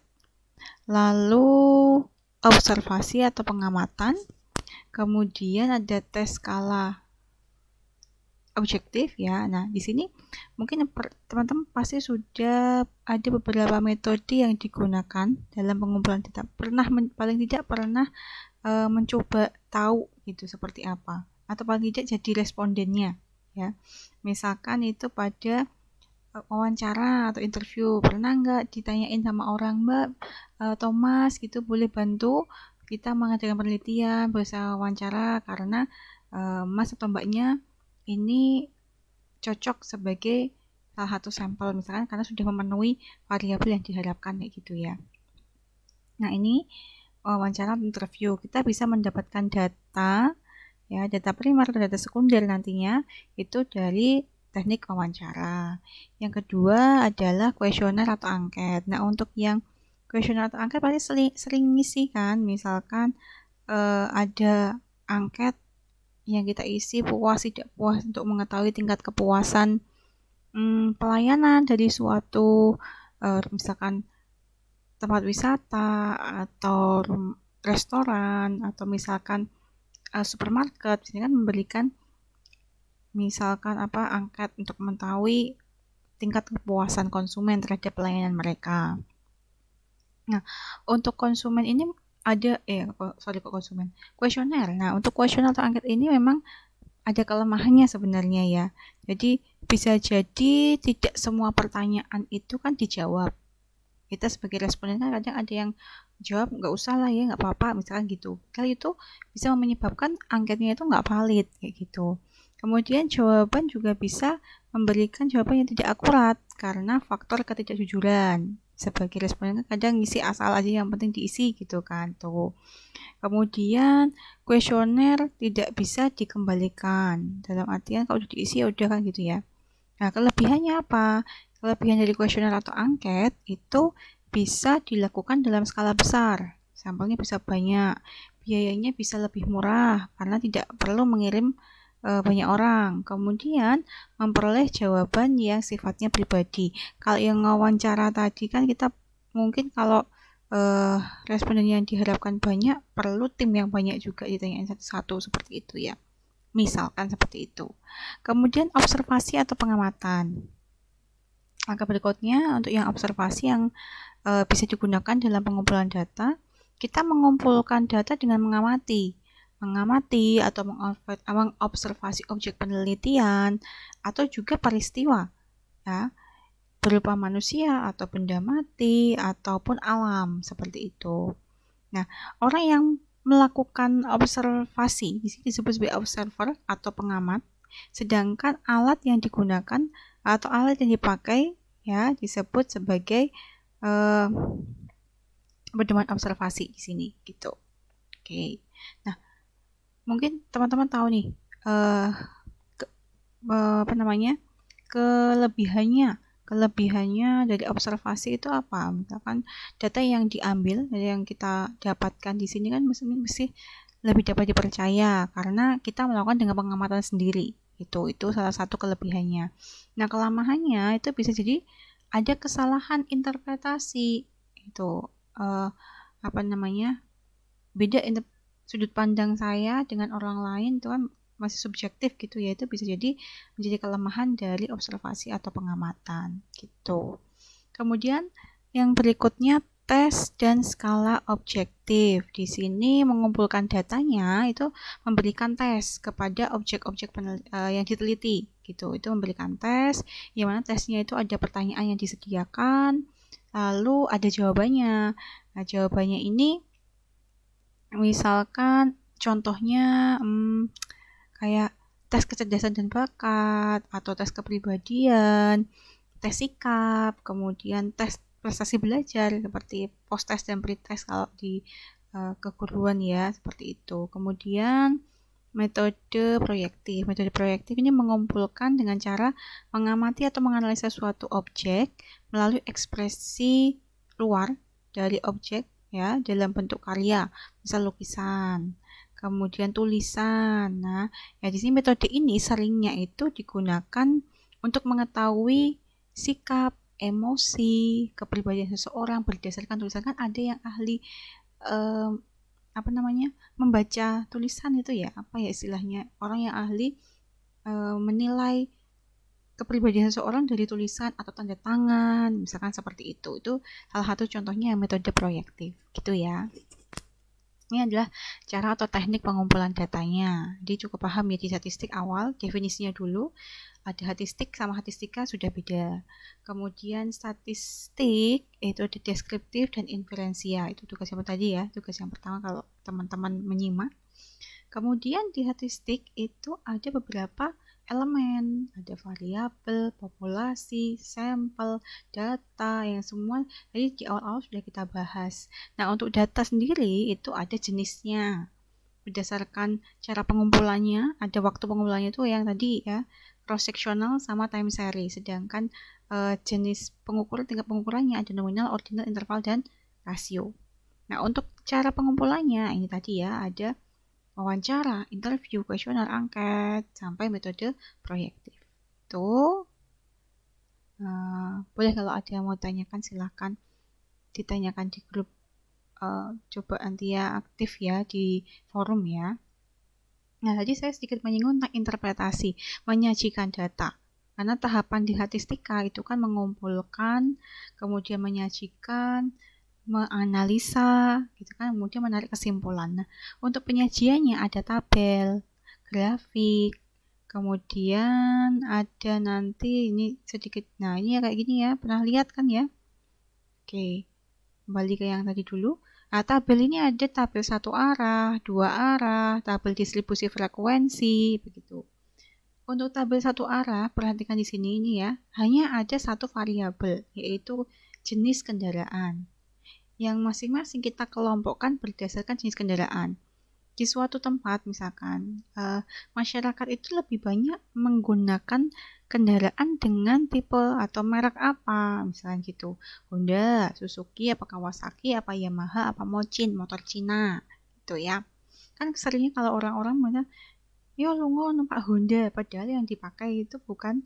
lalu observasi atau pengamatan, kemudian ada tes skala objektif ya. Nah, di sini mungkin teman-teman pasti sudah ada beberapa metode yang digunakan dalam pengumpulan data. Paling tidak pernah mencoba tahu gitu seperti apa, atau paling tidak jadi respondennya ya. Misalkan itu pada wawancara atau interview, pernah nggak ditanyain sama orang, Mbak Thomas gitu, boleh bantu kita mengadakan penelitian, berusaha wawancara karena Mas atau Mbaknya ini cocok sebagai salah satu sampel misalkan karena sudah memenuhi variabel yang diharapkan kayak gitu ya. Nah, ini wawancara interview, kita bisa mendapatkan data ya, data primer atau data sekunder nantinya itu dari teknik wawancara. Yang kedua adalah kuesioner atau angket. Nah, untuk yang kuesioner atau angket pasti sering ngisi kan, misalkan ada angket yang kita isi puas tidak puas untuk mengetahui tingkat kepuasan pelayanan dari suatu misalkan tempat wisata atau restoran atau misalkan supermarket. Ini kan memberikan misalkan angket untuk mengetahui tingkat kepuasan konsumen terhadap pelayanan mereka. Nah, untuk konsumen ini ada kuesioner. Nah, untuk kuesioner atau angket ini memang ada kelemahannya sebenarnya ya. Jadi bisa jadi tidak semua pertanyaan itu kan dijawab. Kita sebagai responden kan kadang ada yang jawab nggak usah lah ya, nggak apa-apa misalkan gitu. Kali itu bisa menyebabkan angketnya itu nggak valid kayak gitu. Kemudian jawaban juga bisa memberikan jawaban yang tidak akurat karena faktor ketidakjujuran. Sebagai responden kadang ngisi asal aja yang penting diisi gitu kan tuh. Kemudian kuesioner tidak bisa dikembalikan. Dalam artian kalau udah diisi ya udah kan gitu ya. Nah, kelebihannya apa? Kelebihan dari kuesioner atau angket itu bisa dilakukan dalam skala besar. Sampelnya bisa banyak. Biayanya bisa lebih murah karena tidak perlu mengirim banyak orang. Kemudian memperoleh jawaban yang sifatnya pribadi. Kalau yang wawancara tadi kan kita mungkin kalau responden yang diharapkan banyak perlu tim yang banyak juga ditanyain satu-satu seperti itu ya. Misalkan seperti itu. Kemudian observasi atau pengamatan. Langkah berikutnya untuk yang observasi yang bisa digunakan dalam pengumpulan data, kita mengumpulkan data dengan mengamati atau mengobservasi objek penelitian atau juga peristiwa ya, berupa manusia atau benda mati ataupun alam seperti itu. Nah, orang yang melakukan observasi di sini disebut sebagai observer atau pengamat, sedangkan alat yang digunakan atau alat yang dipakai ya disebut sebagai pedoman observasi di sini gitu. Oke. Nah, mungkin teman-teman tahu nih kelebihannya dari observasi itu apa? Misalkan data yang diambil, data yang kita dapatkan di sini kan mesti lebih dapat dipercaya karena kita melakukan dengan pengamatan sendiri. Itu salah satu kelebihannya. Nah, kelemahannya itu bisa jadi ada kesalahan interpretasi. Itu beda sudut pandang saya dengan orang lain itu kan masih subjektif gitu ya, itu bisa jadi menjadi kelemahan dari observasi atau pengamatan gitu. Kemudian yang berikutnya tes dan skala objektif. Di sini mengumpulkan datanya itu memberikan tes kepada objek-objek yang diteliti gitu. Itu memberikan tes, yang mana tesnya itu ada pertanyaan yang disediakan, lalu ada jawabannya. Nah, jawabannya ini misalkan contohnya kayak tes kecerdasan dan bakat, atau tes kepribadian, tes sikap, kemudian tes prestasi belajar seperti post-test dan pre-test kalau di keguruan ya, seperti itu. Kemudian metode proyektif. Metode proyektif ini mengumpulkan dengan cara mengamati atau menganalisa suatu objek melalui ekspresi luar dari objek ya dalam bentuk karya, misal lukisan, kemudian tulisan. Nah, ya di sini metode ini seringnya itu digunakan untuk mengetahui sikap, emosi, kepribadian seseorang berdasarkan tulisan. Kan ada yang ahli membaca tulisan itu ya, istilahnya, orang yang ahli menilai kepribadian seseorang dari tulisan atau tanda tangan, misalkan seperti itu. Itu salah satu contohnya metode proyektif gitu ya. Ini adalah cara atau teknik pengumpulan datanya. Jadi cukup paham ya di statistik awal, definisinya dulu. Ada statistik sama statistika sudah beda. Kemudian statistik itu ada deskriptif dan inferensia. Itu tugas yang tadi ya, tugas yang pertama kalau teman-teman menyimak. Kemudian di statistik itu ada beberapa elemen, ada variabel, populasi, sampel, data, yang semua tadi di awal-awal sudah kita bahas. Nah, untuk data sendiri itu ada jenisnya. Berdasarkan cara pengumpulannya, ada waktu pengumpulannya itu yang tadi ya, cross-sectional sama time series. Sedangkan jenis pengukuran, tingkat pengukurannya ada nominal, ordinal, interval, dan rasio. Nah, untuk cara pengumpulannya ini tadi ya, ada wawancara, interview, kuesioner, angket, sampai metode proyektif. Tuh, boleh kalau ada yang mau tanyakan silahkan ditanyakan di grup. Coba nanti ya aktif ya di forum ya. Nah, tadi saya sedikit menyinggung tentang interpretasi, menyajikan data. Karena tahapan di statistika itu kan mengumpulkan, kemudian menyajikan, menganalisa, gitu kan, kemudian menarik kesimpulan. Nah, untuk penyajiannya ada tabel, grafik, kemudian ada nanti ini sedikit, nah ini ya kayak gini ya, pernah lihat kan ya? Oke, kembali ke yang tadi dulu. Nah, tabel ini ada tabel satu arah, dua arah, tabel distribusi frekuensi, begitu. Untuk tabel satu arah, perhatikan di sini ini ya, hanya ada satu variabel, yaitu jenis kendaraan, yang masing-masing kita kelompokkan berdasarkan jenis kendaraan. Di suatu tempat misalkan, masyarakat itu lebih banyak menggunakan kendaraan dengan tipe atau merek apa, misalnya gitu. Honda, Suzuki, apa Kawasaki, apa Yamaha, apa Mochin, motor Cina, gitu ya. Kan seringnya kalau orang-orang bilang, yo lu numpak Honda, padahal yang dipakai itu bukan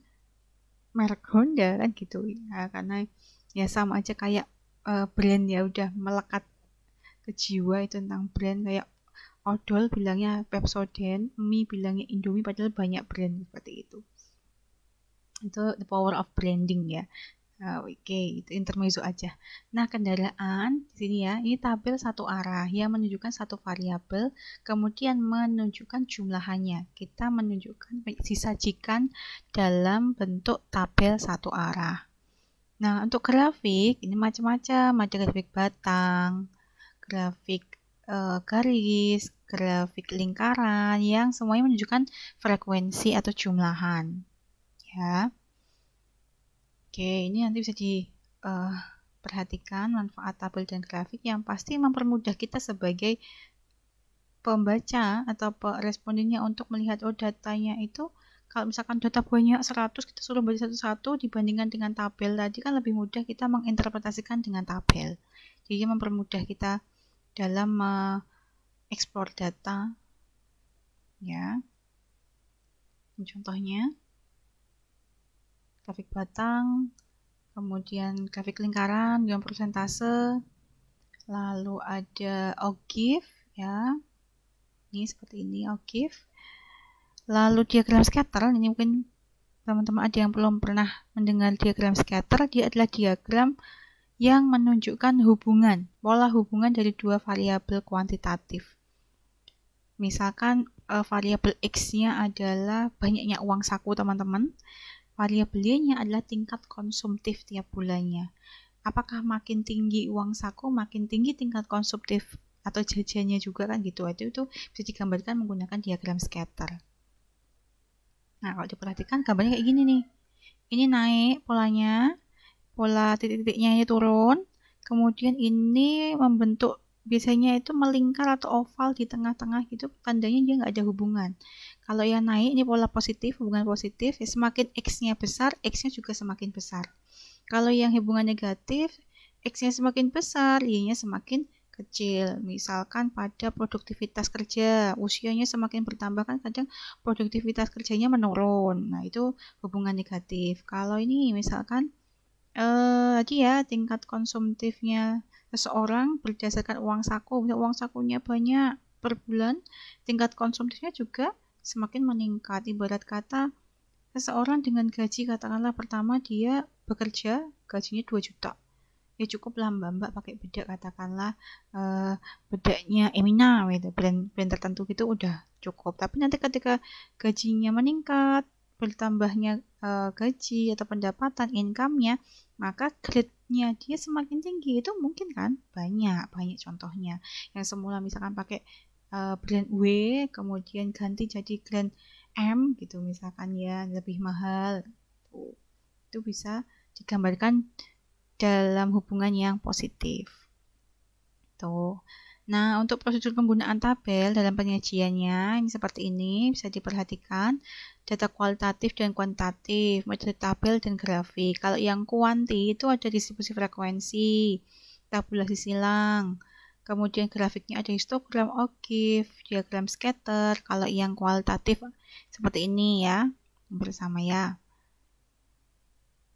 merek Honda kan gitu ya, karena ya sama aja kayak brand ya, udah melekat ke jiwa itu tentang brand. Kayak odol bilangnya Pepsodent, mie bilangnya Indomie, padahal banyak brand seperti itu. Itu the power of branding ya. Oke, itu intermezzo aja. Nah, kendaraan di sini ya, ini tabel satu arah yang menunjukkan satu variabel, kemudian menunjukkan jumlahannya. Kita menunjukkan, disajikan dalam bentuk tabel satu arah. Nah, untuk grafik ini macam-macam, ada grafik batang, grafik garis, grafik lingkaran, yang semuanya menunjukkan frekuensi atau jumlahan. Ya. Oke, ini nanti bisa diperhatikan manfaat tabel dan grafik, yang pasti mempermudah kita sebagai pembaca atau respondennya untuk melihat datanya itu. Kalau misalkan data banyak 100, kita suruh baca satu-satu dibandingkan dengan tabel tadi, kan lebih mudah kita menginterpretasikan dengan tabel. Jadi mempermudah kita dalam mengeksplor data. Ya. Contohnya grafik batang, kemudian grafik lingkaran dengan persentase, lalu ada OGIF ya. Ini seperti ini OGIF. Lalu diagram scatter, ini mungkin teman-teman ada yang belum pernah mendengar diagram scatter. Dia adalah diagram yang menunjukkan hubungan, pola hubungan dari dua variabel kuantitatif. Misalkan variabel X-nya adalah banyaknya uang saku teman-teman, variabel Y-nya adalah tingkat konsumtif tiap bulannya. Apakah makin tinggi uang saku, makin tinggi tingkat konsumtif atau jajannya juga kan gitu. Itu bisa digambarkan menggunakan diagram scatter. Nah, kalau diperhatikan gambarnya kayak gini nih. Ini naik polanya, pola titik-titiknya ini turun, kemudian ini membentuk, biasanya itu melingkar atau oval di tengah-tengah gitu, tandanya dia nggak ada hubungan. Kalau yang naik ini pola positif, hubungan positif, ya semakin X-nya besar, X-nya juga semakin besar. Kalau yang hubungan negatif, X-nya semakin besar, Y-nya semakin kecil. Misalkan pada produktivitas kerja, usianya semakin bertambah kan kadang produktivitas kerjanya menurun. Nah, itu hubungan negatif. Kalau ini misalkan tadi ya tingkat konsumtifnya seseorang berdasarkan uang saku, misalnya uang sakunya banyak per bulan, tingkat konsumtifnya juga semakin meningkat. Ibarat kata seseorang dengan gaji katakanlah pertama dia bekerja gajinya 2 juta. Ya cukup lah mbak pakai bedak katakanlah bedaknya Emina gitu, brand tertentu gitu udah cukup. Tapi nanti ketika gajinya meningkat, bertambahnya gaji atau pendapatan, income-nya, maka grade-nya dia semakin tinggi. Itu mungkin kan banyak contohnya. Yang semula misalkan pakai brand W, kemudian ganti jadi brand M gitu misalkan ya, lebih mahal. Itu bisa digambarkan dalam hubungan yang positif. Tuh. Nah, untuk prosedur penggunaan tabel dalam penyajiannya ini seperti ini, bisa diperhatikan data kualitatif dan kuantitatif, metode tabel dan grafik. Kalau yang kuanti itu ada distribusi frekuensi, tabulasi silang, kemudian grafiknya ada histogram, OGIF, diagram scatter. Kalau yang kualitatif seperti ini ya, bersama ya.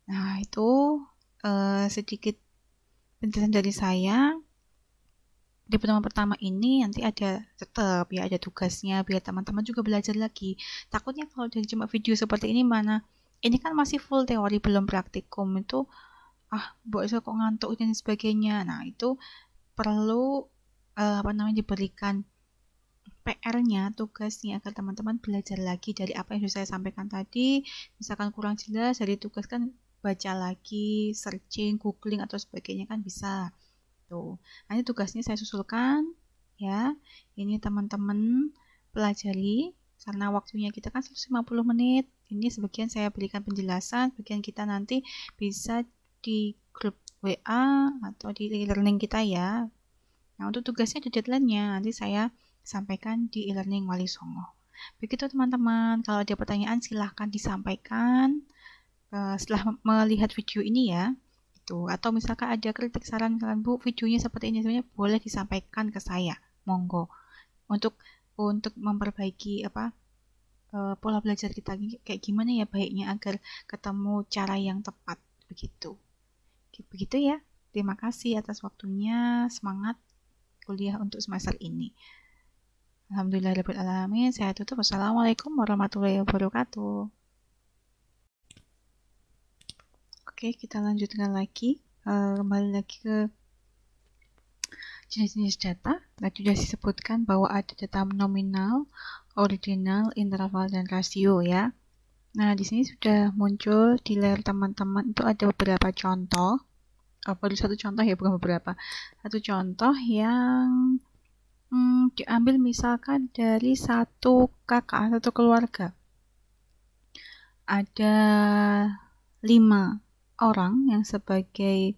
Nah, itu sedikit penjelasan dari saya. Di pertemuan pertama ini nanti ada tetap ya ada tugasnya biar teman-teman juga belajar lagi. Takutnya kalau dari cuma video seperti ini mana ini kan masih full teori belum praktikum itu kok ngantuk dan sebagainya. Nah, itu perlu diberikan PR-nya, tugasnya agar teman-teman belajar lagi dari apa yang sudah saya sampaikan tadi. Misalkan kurang jelas dari tugas kan baca lagi, searching, googling atau sebagainya kan bisa. Tuh. Nanti tugasnya saya susulkan ya. Ini teman-teman pelajari karena waktunya kita kan 150 menit. Ini sebagian saya berikan penjelasan, bagian kita nanti bisa di grup WA atau di e-learning kita ya. Nah, untuk tugasnya ada deadline-nya. Nanti saya sampaikan di e-learning Wali Songo. Begitu teman-teman, kalau ada pertanyaan silahkan disampaikan setelah melihat video ini ya. Atau misalkan ada kritik saran kalian Bu, videonya seperti ini sebenarnya boleh disampaikan ke saya, monggo. Untuk memperbaiki pola belajar kita kayak gimana ya baiknya agar ketemu cara yang tepat begitu ya. Terima kasih atas waktunya, semangat kuliah untuk semester ini. Alhamdulillahirrahmanirrahim. Saya tutup. Wassalamualaikum warahmatullahi wabarakatuh. Oke, kita lanjutkan lagi. Kembali lagi ke jenis-jenis data. Tadi sudah disebutkan bahwa ada data nominal, ordinal, interval, dan rasio ya. Nah, di sini sudah muncul di layar teman-teman itu ada beberapa contoh. Baru satu contoh ya, bukan beberapa. Satu contoh yang diambil misalkan dari satu kakak, satu keluarga. Ada 5 orang yang sebagai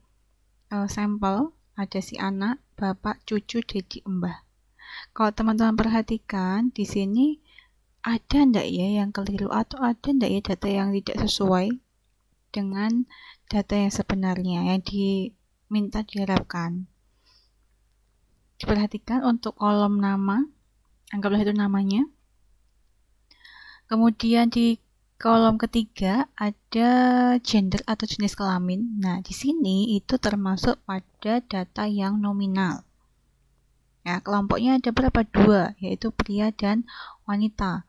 sampel, ada si anak, bapak, cucu, dedi, mbah. Kalau teman-teman perhatikan di sini ada ndak ya yang keliru atau ada ndak ya data yang tidak sesuai dengan data yang sebenarnya yang diminta diharapkan. Diperhatikan untuk kolom nama, anggaplah itu namanya. Kemudian di kolom ketiga ada gender atau jenis kelamin. Nah, di sini itu termasuk pada data yang nominal. Ya, kelompoknya ada berapa? 2, yaitu pria dan wanita.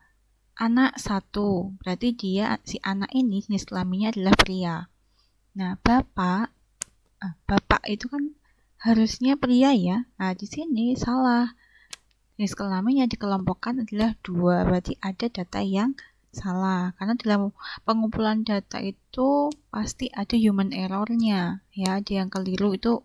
Anak 1, berarti si anak ini jenis kelaminnya adalah pria. Nah, bapak Bapak itu kan harusnya pria ya. Nah, di sini salah. Jenis kelamin yang dikelompokkan adalah 2, berarti ada data yang salah. Karena dalam pengumpulan data itu pasti ada human error-nya. Ya, ada yang keliru itu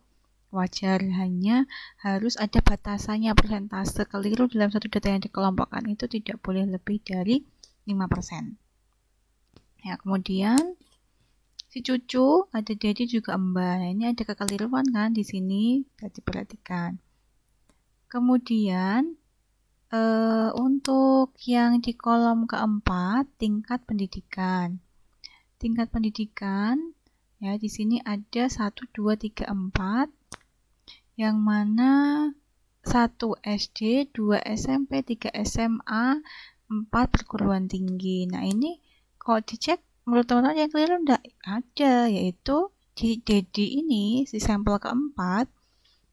wajar, hanya harus ada batasannya. Persentase keliru dalam satu data yang dikelompokkan itu tidak boleh lebih dari 5%. Ya, kemudian si cucu, ada dedi juga mbah. Nah, ini ada kekeliruan kan di sini, diperhatikan. Kemudian untuk yang di kolom keempat, tingkat pendidikan. Tingkat pendidikan, ya di sini ada 1, 2, 3, 4, yang mana 1 SD, 2 SMP, 3 SMA, 4 perguruan tinggi. Nah ini kalau dicek menurut teman-teman yang keliru enggak ada, yaitu di dedi ini, si sampel keempat,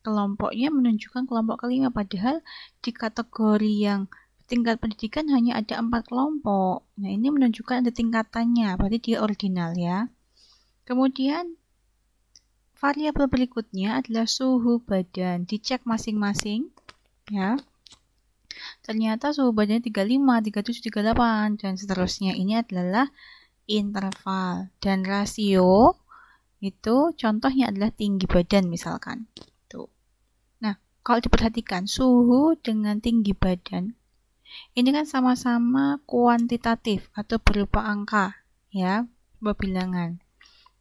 kelompoknya menunjukkan kelompok kelima, padahal di kategori yang tingkat pendidikan hanya ada 4 kelompok. Nah, ini menunjukkan ada tingkatannya, berarti dia ordinal ya. Kemudian, variabel berikutnya adalah suhu badan. Dicek masing-masing ya. Ternyata suhu badannya 35, 37, 38, dan seterusnya. Ini adalah interval. Dan rasio itu contohnya adalah tinggi badan misalkan. Kalau diperhatikan, suhu dengan tinggi badan, ini kan sama-sama kuantitatif atau berupa angka, ya, bilangan.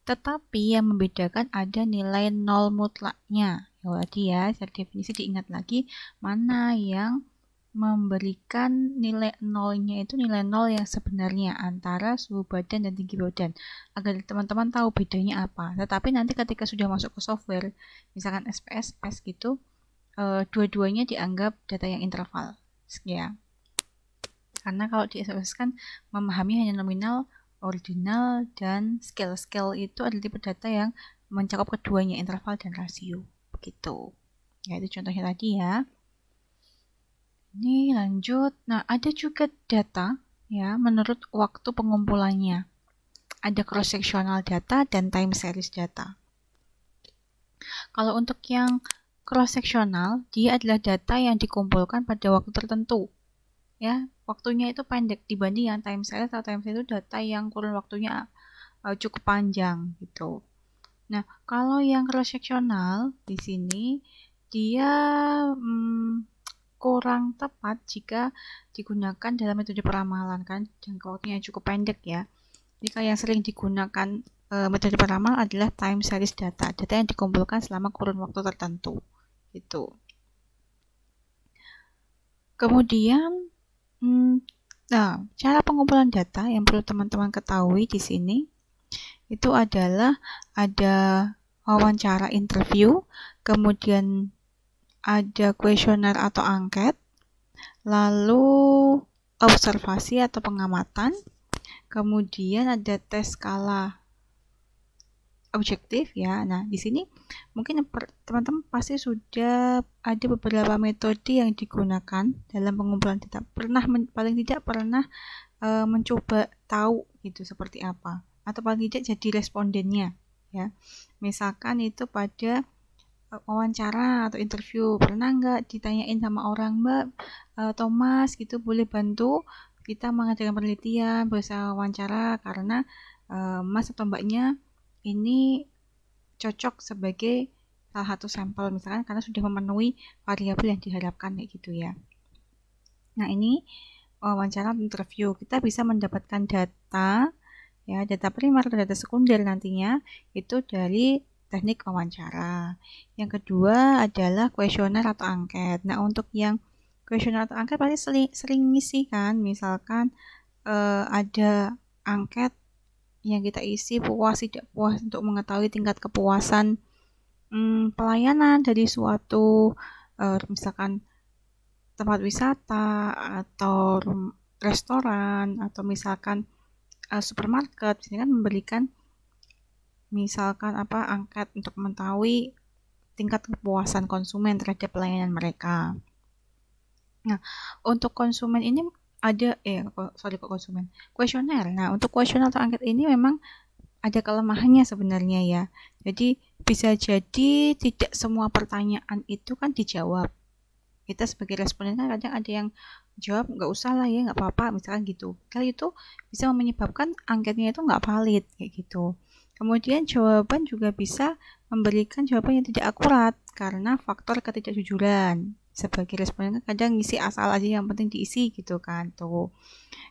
Tetapi yang membedakan ada nilai nol mutlaknya. Jadi ya, secara definisi diingat lagi mana yang memberikan nilai nolnya itu nilai nol yang sebenarnya antara suhu badan dan tinggi badan, agar teman-teman tahu bedanya apa. Tetapi nanti ketika sudah masuk ke software, misalkan SPSS gitu, dua-duanya dianggap data yang interval ya, karena kalau di SPSS kan memahami hanya nominal, ordinal, dan scale itu adalah tipe data yang mencakup keduanya, interval dan rasio begitu ya. Itu contohnya tadi ya. Ini lanjut. Nah, ada juga data ya menurut waktu pengumpulannya, ada cross sectional data dan time series data. Kalau untuk yang cross-sectional, dia adalah data yang dikumpulkan pada waktu tertentu. Ya, waktunya itu pendek dibanding yang time series. Atau time series itu data yang kurun waktunya cukup panjang gitu. Nah, kalau yang cross-sectional di sini dia kurang tepat jika digunakan dalam metode peramalan kan, jangka waktunya cukup pendek ya. Jika yang sering digunakan metode peramal adalah time series data yang dikumpulkan selama kurun waktu tertentu. Gitu. Kemudian, cara pengumpulan data yang perlu teman-teman ketahui di sini itu adalah ada wawancara interview, kemudian ada kuesioner atau angket, lalu observasi atau pengamatan, kemudian ada tes skala objektif ya. Nah, di sini mungkin teman-teman pasti sudah ada beberapa metode yang digunakan dalam pengumpulan data. Paling tidak pernah mencoba tahu gitu seperti apa, atau paling tidak jadi respondennya ya. Misalkan itu pada wawancara atau interview, pernah nggak ditanyain sama orang, Mbak Thomas gitu, boleh bantu kita mengadakan penelitian berusaha wawancara karena Mas atau Mbaknya ini cocok sebagai salah satu sampel misalkan karena sudah memenuhi variabel yang diharapkan kayak gitu ya. Nah, ini wawancara interview, kita bisa mendapatkan data ya, data primer atau data sekunder nantinya itu dari teknik wawancara. Yang kedua adalah kuesioner atau angket. Nah, untuk yang kuesioner atau angket pasti sering ngisi kan, misalkan ada angket yang kita isi puas tidak puas untuk mengetahui tingkat kepuasan pelayanan dari suatu misalkan tempat wisata atau restoran atau misalkan supermarket. Ini kan memberikan misalkan angket untuk mengetahui tingkat kepuasan konsumen terhadap pelayanan mereka. Nah, untuk konsumen ini ada kuesioner. Nah, untuk kuesioner atau angket ini memang ada kelemahannya sebenarnya ya. Jadi bisa jadi tidak semua pertanyaan itu kan dijawab. Kita sebagai responden kan kadang ada yang jawab nggak usah lah ya, nggak apa-apa misalkan gitu. Kalau itu bisa menyebabkan angketnya itu nggak valid kayak gitu. Kemudian jawaban juga bisa memberikan jawaban yang tidak akurat karena faktor ketidakjujuran. Sebagai responden kan kadang ngisi asal aja yang penting diisi gitu kan tuh.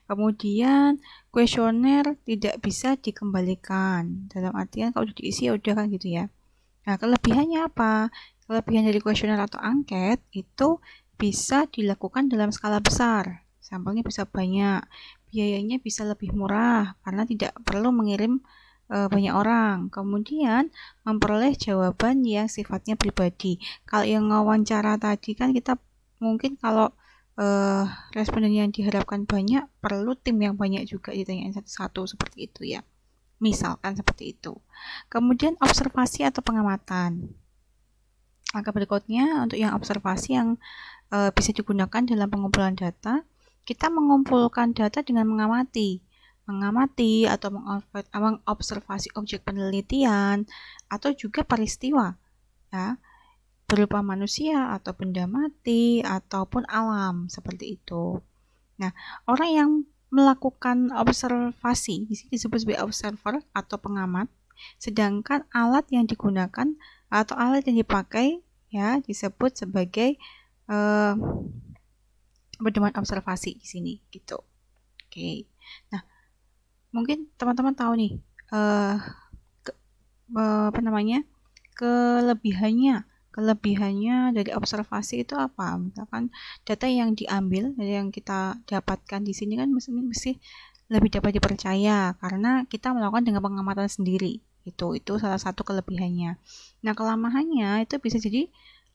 Kemudian kuesioner tidak bisa dikembalikan. Dalam artian kalau udah diisi ya udah kan gitu ya. Nah, kelebihannya apa? Kelebihan dari kuesioner atau angket itu bisa dilakukan dalam skala besar. Sampelnya bisa banyak. Biayanya bisa lebih murah karena tidak perlu mengirim banyak orang. Kemudian memperoleh jawaban yang sifatnya pribadi. Kalau yang wawancara tadi kan kita mungkin kalau responden yang diharapkan banyak perlu tim yang banyak juga ditanyain satu-satu seperti itu ya. Misalkan seperti itu. Kemudian observasi atau pengamatan. Langkah berikutnya untuk yang observasi yang bisa digunakan dalam pengumpulan data, kita mengumpulkan data dengan mengamati atau mengobservasi objek penelitian atau juga peristiwa ya, berupa manusia atau benda mati ataupun alam seperti itu. Nah, orang yang melakukan observasi di sini disebut sebagai observer atau pengamat, sedangkan alat yang digunakan atau alat yang dipakai ya disebut sebagai pedoman observasi di sini gitu. Oke. Nah, mungkin teman-teman tahu nih kelebihannya dari observasi itu apa? Misalkan data yang diambil, yang kita dapatkan di sini kan mesti lebih dapat dipercaya karena kita melakukan dengan pengamatan sendiri. Itu salah satu kelebihannya. Nah, kelemahannya itu bisa jadi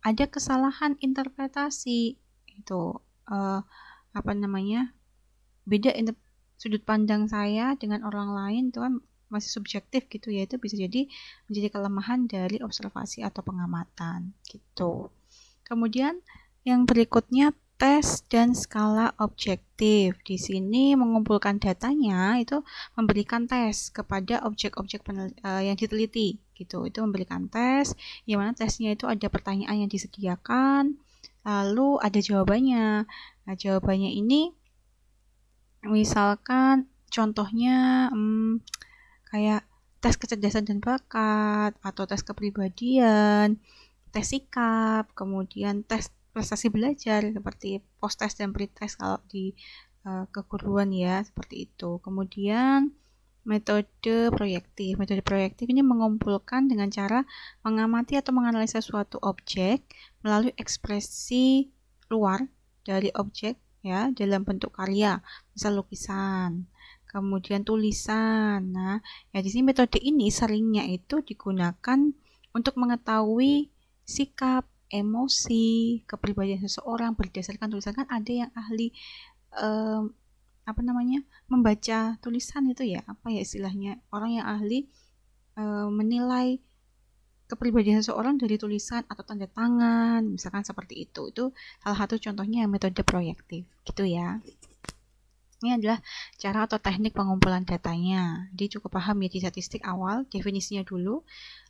ada kesalahan interpretasi. Itu beda sudut pandang saya dengan orang lain itu kan masih subjektif gitu ya, itu bisa jadi menjadi kelemahan dari observasi atau pengamatan gitu. Kemudian yang berikutnya tes dan skala objektif. Di sini mengumpulkan datanya itu memberikan tes kepada objek-objek yang diteliti gitu. Itu memberikan tes, yang mana tesnya itu ada pertanyaan yang disediakan, lalu ada jawabannya. Nah, jawabannya ini misalkan contohnya kayak tes kecerdasan dan bakat atau tes kepribadian, tes sikap, kemudian tes prestasi belajar seperti post-test dan pre-test kalau di keguruan ya, seperti itu. Kemudian metode proyektif. Metode proyektif ini mengumpulkan dengan cara mengamati atau menganalisa suatu objek melalui ekspresi luar dari objek ya dalam bentuk karya, misal lukisan, kemudian tulisan. Nah, ya di sini metode ini seringnya itu digunakan untuk mengetahui sikap, emosi, kepribadian seseorang berdasarkan tulisan. Kan ada yang ahli membaca tulisan itu ya, istilahnya, orang yang ahli menilai kepribadian seseorang dari tulisan atau tanda tangan, misalkan seperti itu. Itu salah satu contohnya metode proyektif gitu ya. Ini adalah cara atau teknik pengumpulan datanya. Jadi cukup paham ya di statistik awal, definisinya dulu.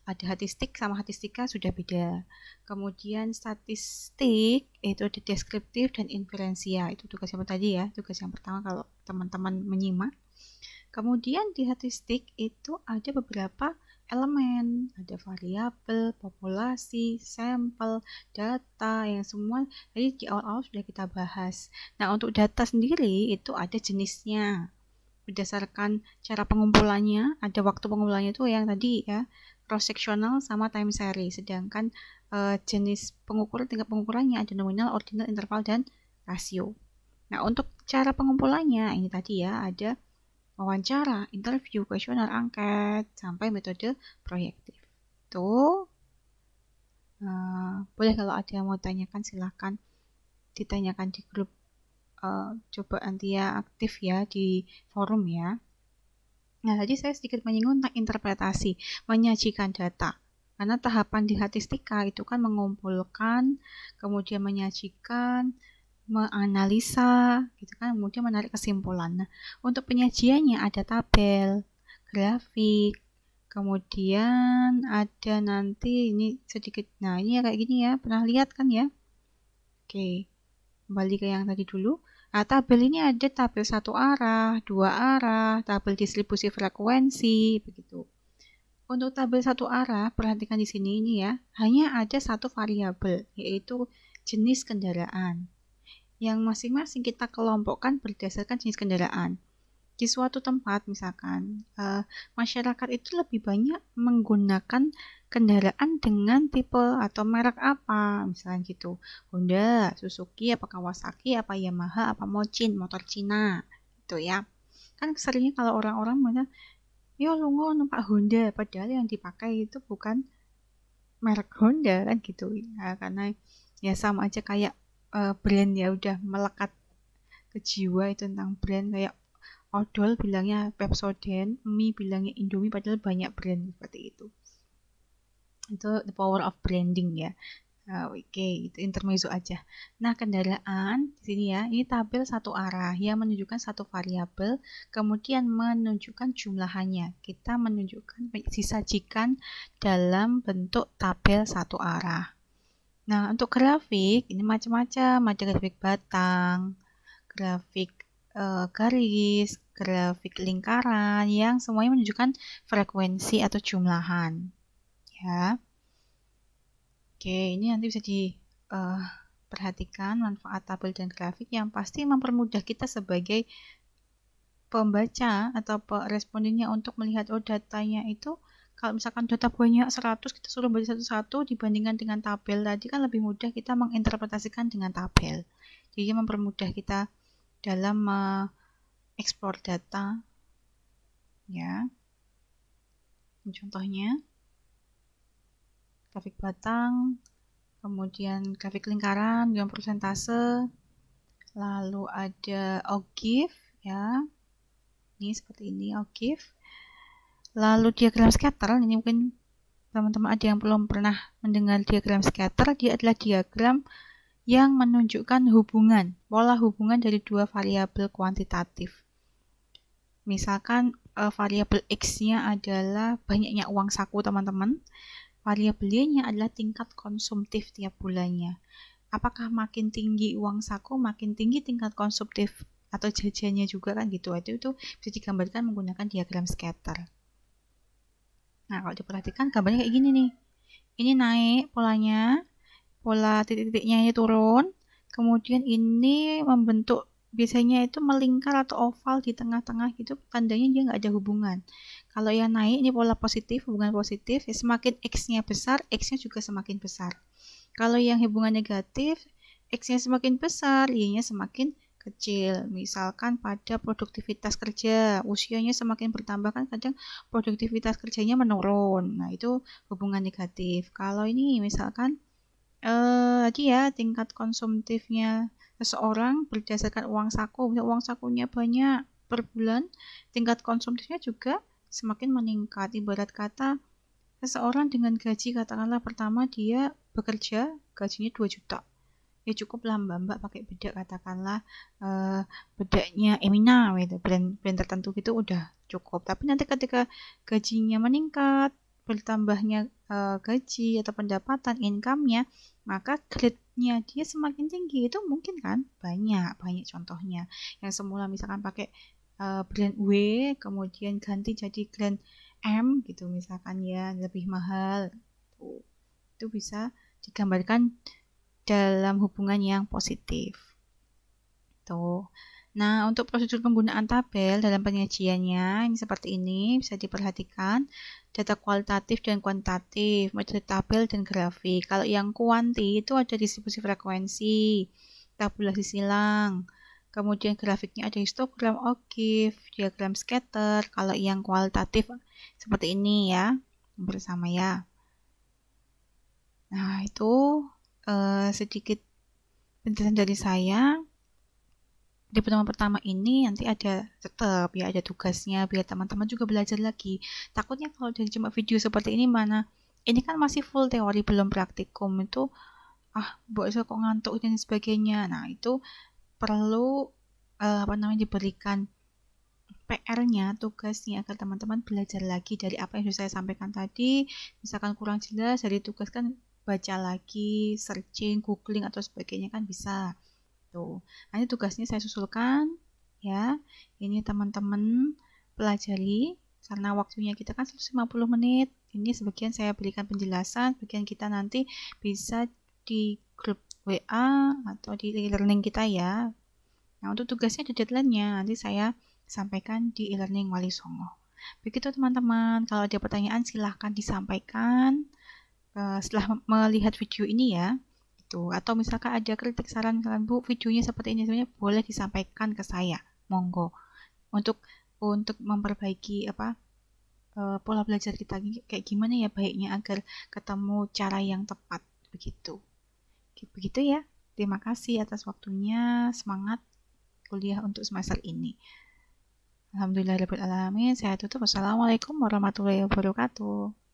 Ada statistik sama statistika sudah beda. Kemudian statistik itu ada deskriptif dan inferensia. Itu tugas yang tadi ya, tugas yang pertama kalau teman-teman menyimak. Kemudian di statistik itu ada beberapa elemen, ada variabel, populasi, sampel, data, yang semua tadi di awal-awal sudah kita bahas. Nah, untuk data sendiri itu ada jenisnya. Berdasarkan cara pengumpulannya, ada waktu pengumpulannya itu yang tadi ya, cross-sectional sama time series. Sedangkan jenis tingkat pengukurannya ada nominal, ordinal, interval, dan rasio. Nah, untuk cara pengumpulannya ini tadi ya, ada wawancara, interview, kuesioner, angket, sampai metode proyektif. Tuh, boleh kalau ada yang mau tanyakan silahkan ditanyakan di grup. Coba nanti ya aktif ya di forum ya. Nah, tadi saya sedikit menyinggung tentang interpretasi, menyajikan data. Karena tahapan di statistika itu kan mengumpulkan, kemudian menyajikan, menganalisa, gitu kan, kemudian menarik kesimpulan. Nah, untuk penyajiannya ada tabel, grafik, Kemudian ada nanti ini sedikit, nah ini ya kayak gini ya, pernah lihat kan ya? Oke, kembali ke yang tadi dulu. Nah, tabel ini ada tabel satu arah, dua arah, tabel distribusi frekuensi, begitu. Untuk tabel satu arah, perhatikan di sini ini ya, hanya ada satu variabel, yaitu jenis kendaraan. Yang masing-masing kita kelompokkan berdasarkan jenis kendaraan. Di suatu tempat misalkan, masyarakat itu lebih banyak menggunakan kendaraan dengan tipe atau merek apa, misalnya gitu. Honda, Suzuki, apa Kawasaki, apa Yamaha, apa Mochin, motor Cina, gitu ya. Kan seringnya kalau orang-orang bilang, yo lungo numpak Honda, padahal yang dipakai itu bukan merek Honda kan gitu ya, karena ya sama aja kayak brand ya, udah melekat ke jiwa itu tentang brand. Kayak odol bilangnya Pepsodent, mie bilangnya Indomie, padahal banyak brand seperti itu. Itu the power of branding ya. Oke, itu intermezzo aja. Nah, kendaraan di sini ya, ini tabel satu arah yang menunjukkan satu variabel, kemudian menunjukkan jumlahannya. Kita menunjukkan, disajikan dalam bentuk tabel satu arah. Nah, untuk grafik ini macam-macam, ada grafik batang, grafik garis, grafik lingkaran, yang semuanya menunjukkan frekuensi atau jumlahan. Ya. Oke, ini nanti bisa diperhatikan manfaat tabel dan grafik yang pasti mempermudah kita sebagai pembaca atau respondennya untuk melihat, oh datanya itu kalau misalkan data banyak 100, kita suruh baca satu-satu dibandingkan dengan tabel tadi kan lebih mudah kita menginterpretasikan dengan tabel. Jadi mempermudah kita dalam mengeksplor data. Ya. Contohnya grafik batang, kemudian grafik lingkaran dengan persentase, lalu ada OGIF ya, ini seperti ini OGIF. Lalu diagram scatter, ini mungkin teman-teman ada yang belum pernah mendengar diagram scatter. Dia adalah diagram yang menunjukkan hubungan, pola hubungan dari dua variabel kuantitatif. Misalkan variabel X-nya adalah banyaknya uang saku teman-teman, variabel Y-nya adalah tingkat konsumtif tiap bulannya. Apakah makin tinggi uang saku, makin tinggi tingkat konsumtif atau jajannya juga kan gitu. Itu bisa digambarkan menggunakan diagram scatter. Nah, kalau diperhatikan gambarnya kayak gini nih. Ini naik polanya, pola titik-titiknya ini turun, kemudian ini membentuk, biasanya itu melingkar atau oval di tengah-tengah gitu, tandanya dia nggak ada hubungan. Kalau yang naik ini pola positif, hubungan positif, ya semakin X-nya besar, X-nya juga semakin besar. Kalau yang hubungan negatif, X-nya semakin besar, Y-nya semakin kecil. Misalkan pada produktivitas kerja, usianya semakin bertambah kan kadang produktivitas kerjanya menurun. Nah, itu hubungan negatif. Kalau ini misalkan dia tingkat konsumtifnya seseorang berdasarkan uang saku, uang sakunya banyak per bulan, tingkat konsumtifnya juga semakin meningkat. Ibarat kata seseorang dengan gaji katakanlah pertama dia bekerja gajinya 2 juta. Ya cukup lah mbak pakai bedak katakanlah bedaknya Emina gitu, brand tertentu gitu udah cukup. Tapi nanti ketika gajinya meningkat, bertambahnya gaji atau pendapatan, income-nya, maka grade-nya dia semakin tinggi. Itu mungkin kan banyak contohnya yang semula misalkan pakai brand W kemudian ganti jadi brand M gitu misalkan ya, lebih mahal. Itu bisa digambarkan dalam hubungan yang positif. Tuh. Nah, untuk prosedur penggunaan tabel dalam penyajiannya ini seperti ini, bisa diperhatikan data kualitatif dan kuantitatif, metode tabel dan grafik. Kalau yang kuanti itu ada distribusi frekuensi, tabulasi silang, kemudian grafiknya ada histogram, OGIF, diagram scatter. Kalau yang kualitatif seperti ini ya, bersama ya. Nah, itu sedikit penjelasan dari saya. Di pertemuan pertama ini nanti ada tetap ya ada tugasnya biar teman-teman juga belajar lagi. Takutnya kalau dari cuma video seperti ini mana ini kan masih full teori belum praktikum, itu mbok iso kok ngantuk dan sebagainya. Nah, itu perlu diberikan PR-nya, tugasnya agar teman-teman belajar lagi dari apa yang sudah saya sampaikan tadi. Misalkan kurang jelas dari tugas kan baca lagi, searching, googling atau sebagainya kan bisa. Tuh. Nanti tugasnya saya susulkan ya. Ini teman-teman pelajari karena waktunya kita kan 150 menit. Ini sebagian saya berikan penjelasan, sebagian kita nanti bisa di grup WA atau di e-learning kita ya. Nah, untuk tugasnya ada deadline-nya. Nanti saya sampaikan di e-learning Wali Songo. Begitu teman-teman, kalau ada pertanyaan silahkan disampaikan setelah melihat video ini ya. Itu. Atau misalkan ada kritik saran kalian, Bu, videonya seperti ini sebenarnya boleh disampaikan ke saya. Monggo. Untuk memperbaiki pola belajar kita kayak gimana ya baiknya agar ketemu cara yang tepat begitu. Begitu ya. Terima kasih atas waktunya. Semangat kuliah untuk semester ini. Alhamdulillahirabbil alamin. Saya tutup. Wassalamualaikum warahmatullahi wabarakatuh.